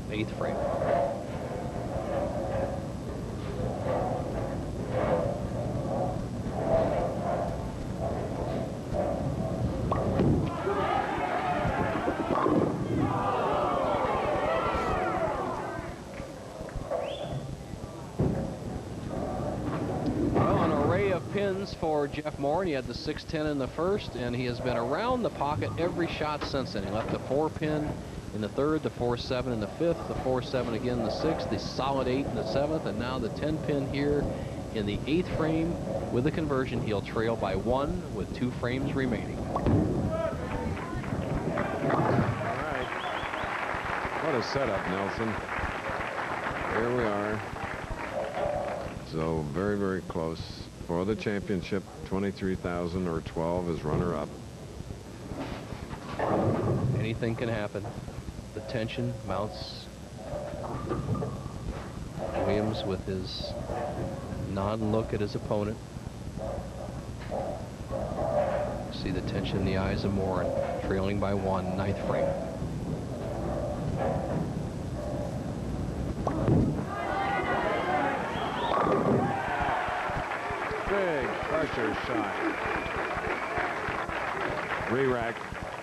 8th frame. For Jeff Morren, he had the 6-10 in the first, and he has been around the pocket every shot since then. He left the 4-pin in the 3rd, the 4-7 in the 5th, the 4-7 again in the 6th, the solid 8 in the 7th, and now the 10-pin here in the 8th frame. With the conversion, he'll trail by 1 with 2 frames remaining. All right. What a setup, Nelson. Here we are. So very, very close. For the championship, 23,000 or 12 as runner-up. Anything can happen. The tension mounts. Williams with his non-look at his opponent. See the tension in the eyes of Morren, trailing by 1, 9th frame. Pressure shot. Re-rack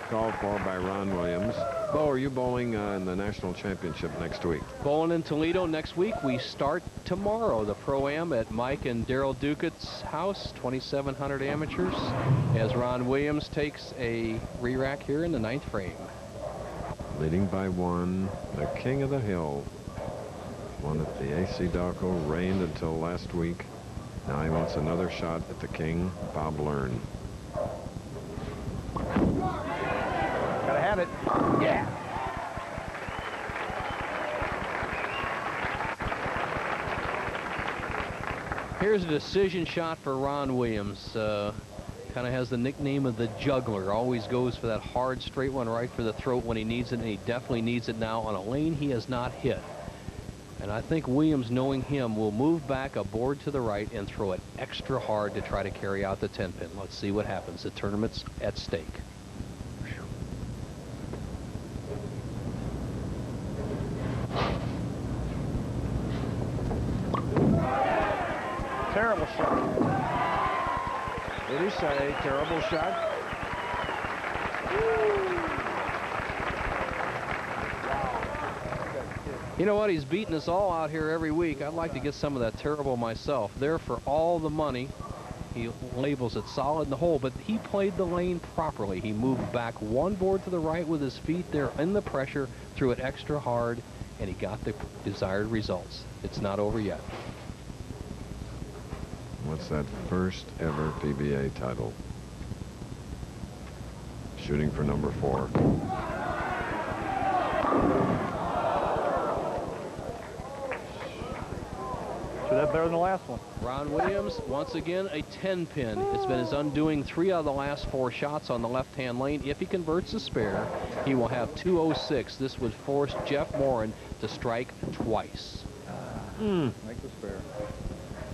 called for by Ron Williams. Bo, are you bowling in the national championship next week? Bowling in Toledo next week. We start tomorrow, the Pro-Am at Mike and Daryl Dukett's house, 2,700 amateurs, as Ron Williams takes a re-rack here in the 9th frame. Leading by 1, the King of the Hill. One at the AC Dalco, reigned until last week. Now he wants another shot at the king, Bob Learn. Gotta have it. Yeah. Here's a decision shot for Ron Williams. Kind of has the nickname of the juggler. Always goes for that hard straight one right for the throat when he needs it, and he definitely needs it now on a lane he has not hit. And I think Williams, knowing him, will move back a board to the right and throw it extra hard to try to carry out the 10-pin. Let's see what happens. The tournament's at stake. Terrible shot. Did he say terrible shot? You know what? He's beating us all out here every week. I'd like to get some of that terrible myself. There for all the money. He labels it solid in the hole, but he played the lane properly. He moved back 1 board to the right with his feet there in the pressure, threw it extra hard, and he got the desired results. It's not over yet. What's that first ever PBA title? Shooting for number 4. Should have better than the last one. Ron Williams, once again, a 10-pin. It's been his undoing 3 out of the last 4 shots on the left-hand lane. If he converts a spare, he will have 206. This would force Jeff Morren to strike twice. Make the spare.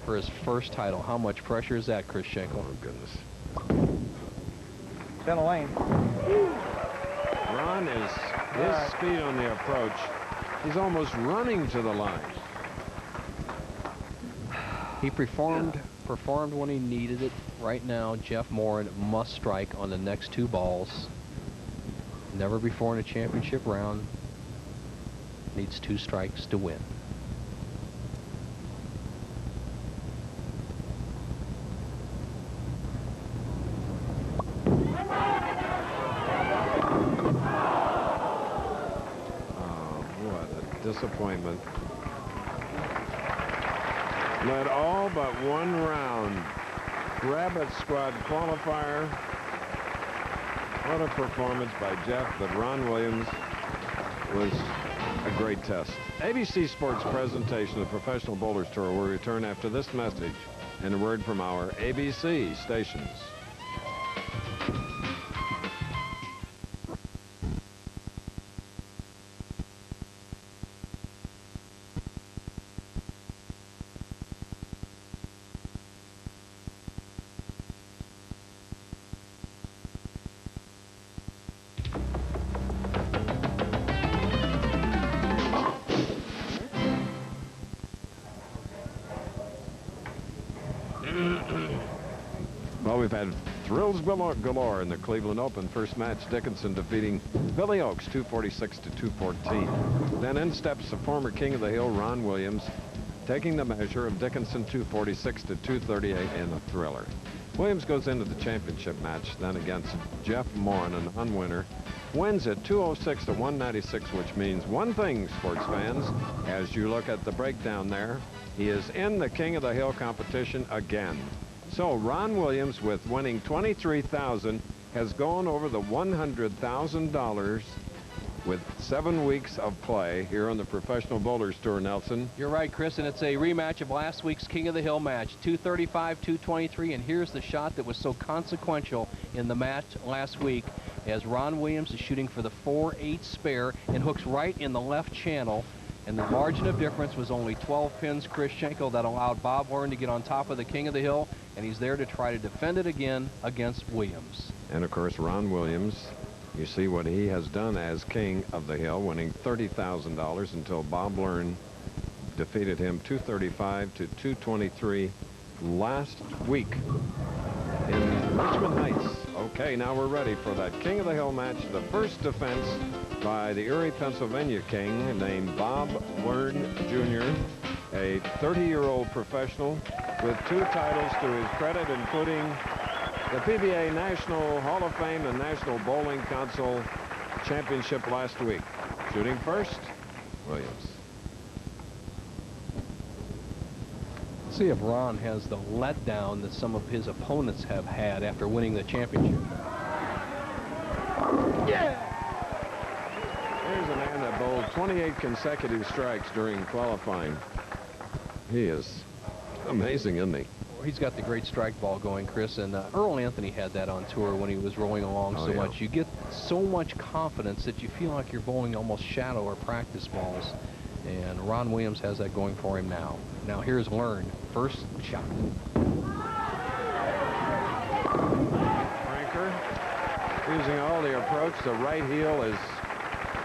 For his first title. How much pressure is that, Chris Schenkel? Oh, goodness. Down the lane. Ron is his speed on the approach. He's almost running to the line. He performed performed when he needed it. Right now, Jeff Morren must strike on the next 2 balls. Never before in a championship round. Needs 2 strikes to win. Disappointment. Led all but 1 round. Rabbit Squad qualifier. What a performance by Jeff, but Ron Williams was a great test. ABC Sports presentation of the Professional Bowlers Tour will return after this message and a word from our ABC stations. Well, we've had thrills galore in the Cleveland Open. First match, Dickinson defeating Billy Oaks 246 to 214. Then in steps the former King of the Hill, Ron Williams, taking the measure of Dickinson 246 to 238 in a thriller. Williams goes into the championship match then against Jeff Morren, an unwinner, wins it 206 to 196, which means one thing, sports fans, as you look at the breakdown there, he is in the King of the Hill competition again. So Ron Williams, with winning $23,000, has gone over the $100,000 with 7 weeks of play here on the Professional Bowlers Tour, Nelson. You're right, Chris, and it's a rematch of last week's King of the Hill match, 235, 223, and here's the shot that was so consequential in the match last week as Ron Williams is shooting for the 4-8 spare and hooks right in the left channel. And the margin of difference was only 12 pins, Chris Schenkel, that allowed Bob Morren to get on top of the King of the Hill, and he's there to try to defend it again against Williams. And of course, Ron Williams, you see what he has done as King of the Hill, winning $30,000 until Bob Learn defeated him 235 to 223 last week in Richmond Heights. Okay, now we're ready for that King of the Hill match. The first defense by the Erie, Pennsylvania King named Bob Learn Jr., a 30-year-old professional with 2 titles to his credit, including the PBA National Hall of Fame and National Bowling Council Championship last week. Shooting first, Williams. See if Ron has the letdown that some of his opponents have had after winning the championship. Yeah! Here's a man that bowled 28 consecutive strikes during qualifying. He is amazing, isn't he? He's got the great strike ball going, Chris, and Earl Anthony had that on tour when he was rolling along so much. You get so much confidence that you feel like you're bowling almost shadow or practice balls, and Ron Williams has that going for him now. Now here's Learn, first shot. Franker using all the approach. The right heel is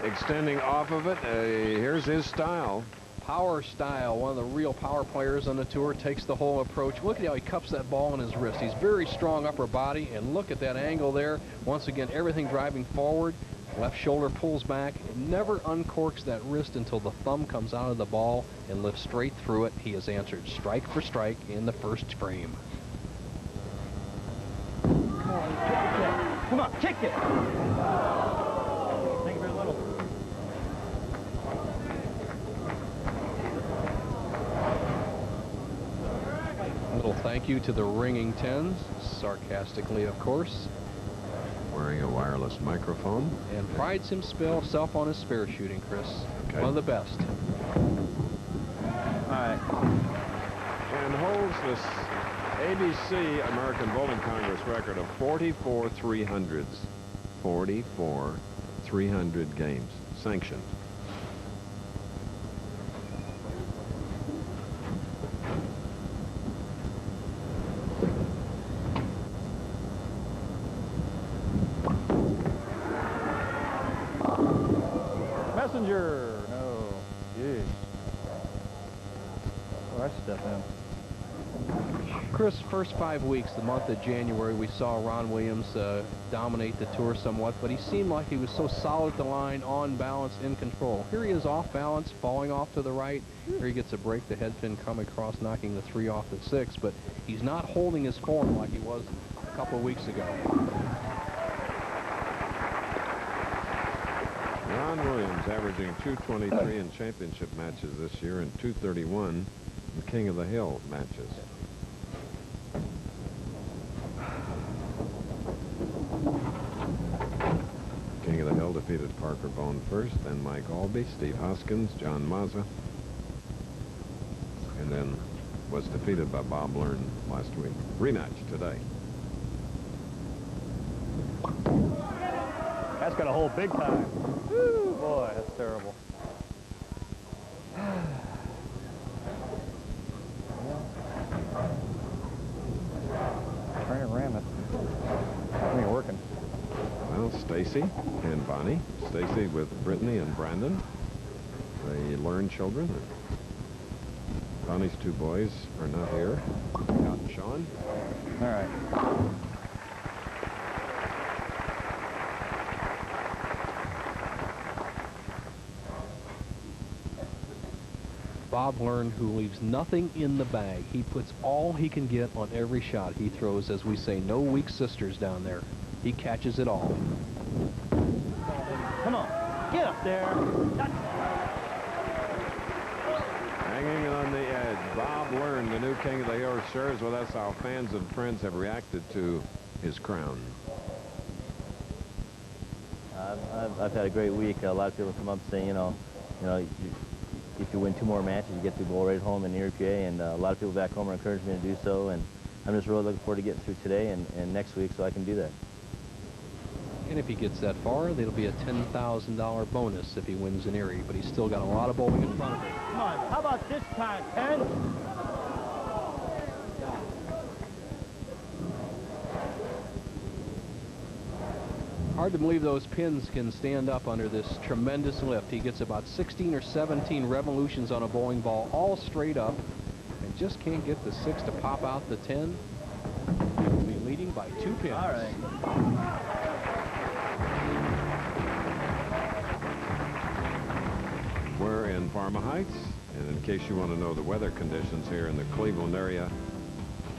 extending off of it. Here's his style. Power style, one of the real power players on the tour, takes the whole approach. Look at how he cups that ball in his wrist. He's very strong upper body, and look at that angle there. Once again, everything driving forward. Left shoulder pulls back. Never uncorks that wrist until the thumb comes out of the ball and lifts straight through it. He has answered strike for strike in the first frame. Come on, kick it. Thank you very little. Little thank you to the ringing tens, sarcastically, of course. Wearing a wireless microphone. And prides himself on his spare shooting, Chris. Okay. One of the best. All right. And holds this ABC American Bowling Congress record of 44 300s. 44 300 games sanctioned. Messenger. No. Jeez. Oh, I step in. Chris, first 5 weeks, the month of January, we saw Ron Williams dominate the tour somewhat, but he seemed like he was so solid at the line, on balance, in control. Here he is off balance, falling off to the right. Here he gets a break, the head pin coming across, knocking the 3 off the 6, but he's not holding his form like he was a couple of weeks ago. Ron Williams averaging 223 in championship matches this year and 231 in King of the Hill matches. King of the Hill defeated Parker Bone first, then Mike Albee, Steve Hoskins, John Mazza, and then was defeated by Bob Learn last week. Rematch today. That's got a hold big time. Woo, boy, that's terrible. Trying to ram it. It ain't working. Well, Stacy and Bonnie. Stacy with Brittany and Brandon. They Learn children. Bonnie's 2 boys are not here. Scott and Sean. All right. Bob Learn, who leaves nothing in the bag. He puts all he can get on every shot he throws. As we say, no weak sisters down there. He catches it all. Come on, get up there. Hanging on the edge. Bob Learn, the new King of the Hill, shares with us how fans and friends have reacted to his crown. I've had a great week. A lot of people come up saying, if you win 2 more matches, you get to go right home in Erie, PA, and a lot of people back home are encouraging me to do so, and I'm just really looking forward to getting through today and next week so I can do that. And if he gets that far, there'll be a $10,000 bonus if he wins in Erie, but he's still got a lot of bowling in front of him. Come on, how about this time, Ken? Hard to believe those pins can stand up under this tremendous lift. He gets about 16 or 17 revolutions on a bowling ball, all straight up, and just can't get the 6 to pop out the 10. He will be leading by 2 pins. All right. We're in Pharma Heights, and in case you want to know the weather conditions here in the Cleveland area,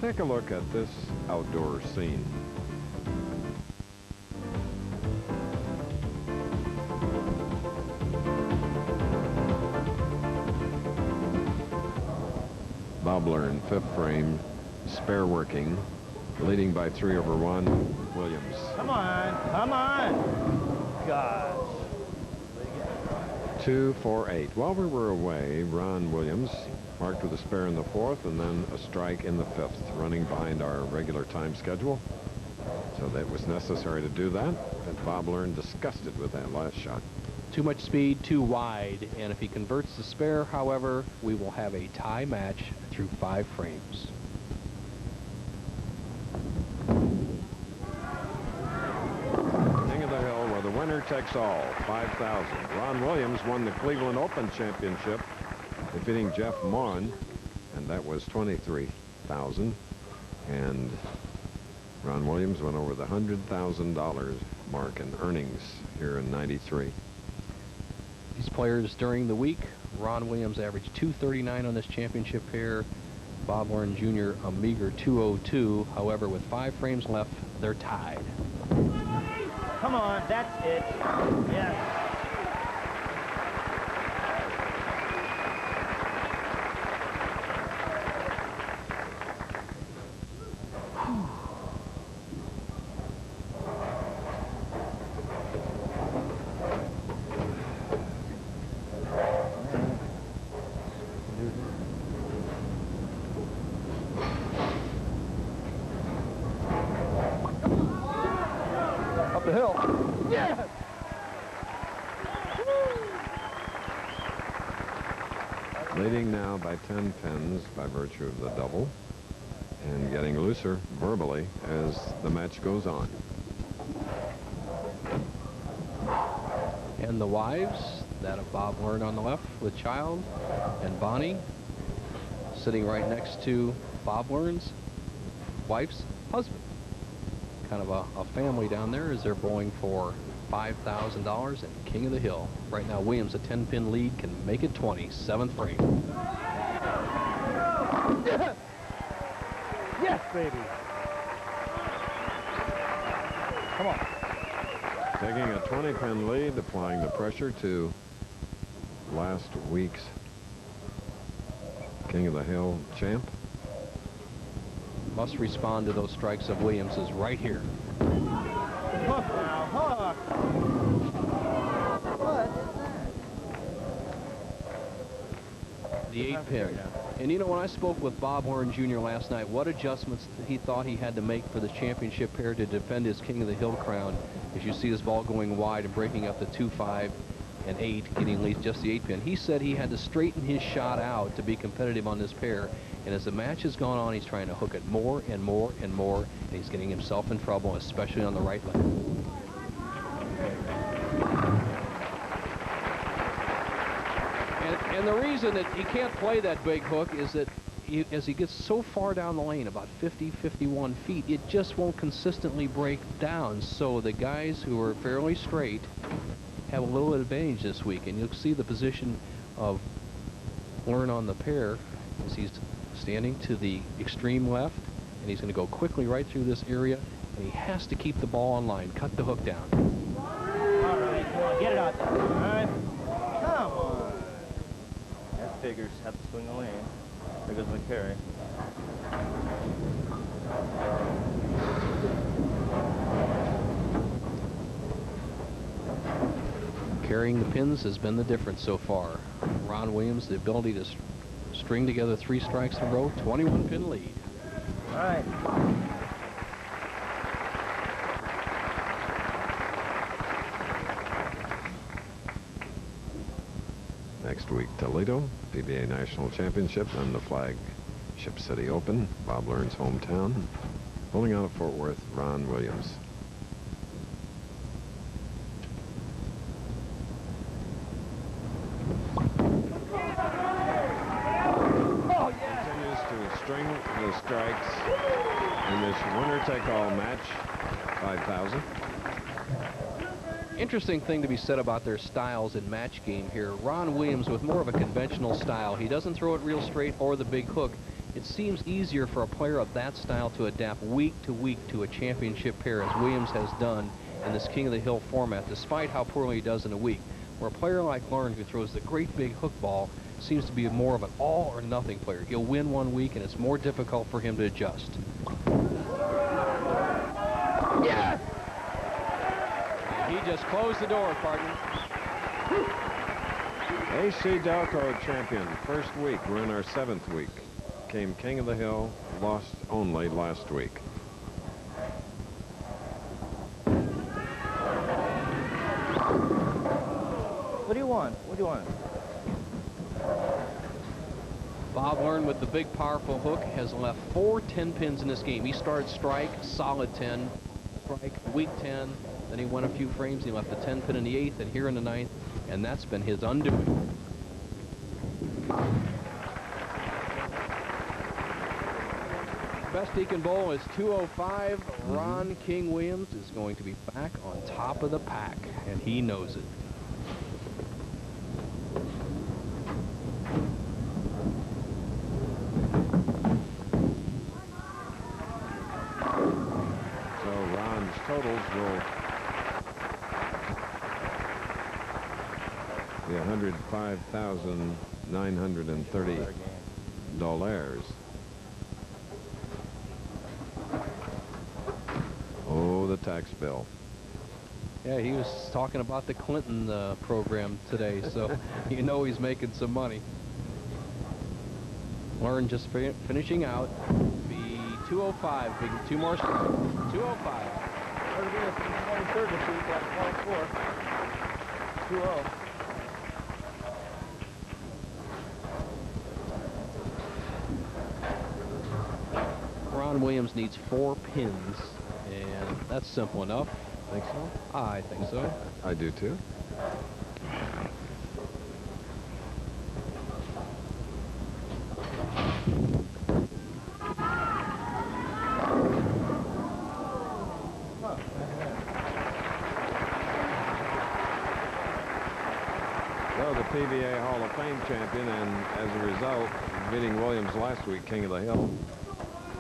take a look at this outdoor scene. Bob Learn, 5th frame, spare working, leading by 3 over 1, Williams. Come on, come on. Gosh. 2, 4, 8. While we were away, Ron Williams marked with a spare in the 4th and then a strike in the 5th, running behind our regular time schedule. So that was necessary to do that, and Bob Learn disgusted with that last shot. Too much speed, too wide, and if he converts the spare, however, we will have a tie match through 5 frames. King of the Hill, where the winner takes all, 5,000. Ron Williams won the Cleveland Open Championship, defeating Jeff Morren, and that was 23,000. And Ron Williams went over the $100,000 mark in earnings here in '93. These players during the week, Ron Williams averaged 239 on this championship pair. Bob Learn Jr. a meager 202. However, with 5 frames left, they're tied. Come on, that's it. Yes. Up the hill. Yes! Leading now by 10 pins by virtue of the double, and getting looser verbally as the match goes on. And the wives, that of Bob Learn on the left with child, and Bonnie sitting right next to Bob Learn's wife's husband. Kind of a family down there as they're bowling for $5,000 and King of the Hill. Right now, Williams, a 10-pin lead, can make it 20. 7th frame. Yes! Yes, baby. Come on. Taking a 20-pin lead, applying the pressure to last week's King of the Hill champ. Must respond to those strikes of Williams's right here. Hook now, hook. What is that? The 8-pin. And you know, when I spoke with Bob Morren Jr. last night, what adjustments he thought he had to make for the championship pair to defend his King of the Hill crown. As you see his ball going wide and breaking up the 2, 5, and 8, getting at least just the 8-pin. He said he had to straighten his shot out to be competitive on this pair. And as the match has gone on, he's trying to hook it more and more and more, and he's getting himself in trouble, especially on the right leg. And the reason that he can't play that big hook is that as he gets so far down the lane, about 50, 51 feet, it just won't consistently break down. So the guys who are fairly straight have a little advantage this week. And you'll see the position of Morren on the pair as he's standing to the extreme left, and he's going to go quickly right through this area, and he has to keep the ball on line, cut the hook down. All right, come on, get it out there. All right. Come on. That figures have to swing the lane. There goes my carry. Carrying the pins has been the difference so far. Ron Williams, the ability to string together 3 strikes in a row, 21-pin lead. All right. Next week, Toledo, PBA National Championship, and the Flagship City Open, Bob Learn's hometown. Bowling out of Fort Worth, Ron Williams. Continues to string the strikes in this winner-take-all match, 5,000. Interesting thing to be said about their styles in match game here. Ron Williams with more of a conventional style. He doesn't throw it real straight or the big hook. It seems easier for a player of that style to adapt week to a championship pair, as Williams has done in this King of the Hill format, despite how poorly he does in a week. Where a player like Learn, who throws the great big hook ball, seems to be more of an all or nothing player. He'll win one week, and it's more difficult for him to adjust. Yes! He just closed the door, partner. AC Delco champion, first week. We're in our 7th week. Came King of the Hill, lost only last week. What do you want? What do you want? Bob Learn with the big powerful hook has left 4 10-pins in this game. He started strike, solid 10, strike, weak 10. Then he won a few frames. He left the 10-pin in the 8th and here in the 9th, and that's been his undoing. Best he can bowl is 205. Ron King Williams is going to be back on top of the pack, and he knows it. So Ron's totals will be $105,930. Oh, the tax bill. Yeah, he was talking about the Clinton program today, so you know he's making some money. Learn just finishing out. Be 205, big 2 more strikes. 205. We're 23rd this week at 24. 2-0. Ron Williams needs 4 pins, and that's simple enough. Think so? I think so. I do too. the PBA Hall of Fame champion, and as a result, beating Williams last week, King of the Hill,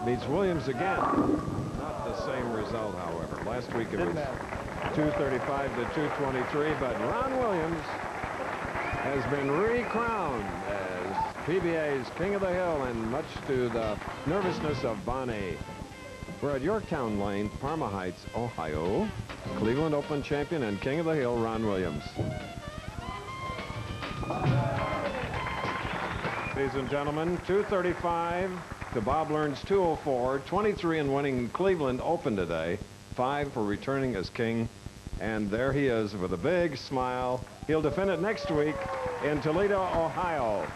beats Williams again. Not the same result, however. Last week it was 235 to 223, but Ron Williams has been recrowned as PBA's King of the Hill, and much to the nervousness of Bonnie. We're at Yorktown Lane, Parma Heights, Ohio. Cleveland Open champion and King of the Hill, Ron Williams. Ladies and gentlemen, 235 to Bob Learn's 204, 23 in winning Cleveland Open today, 5 for returning as king, and there he is with a big smile. He'll defend it next week in Toledo, Ohio.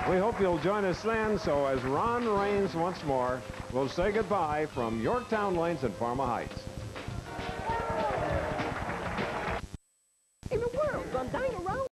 We hope you'll join us then, so as Ron reigns once more, we'll say goodbye from Yorktown Lanes and Parma Heights.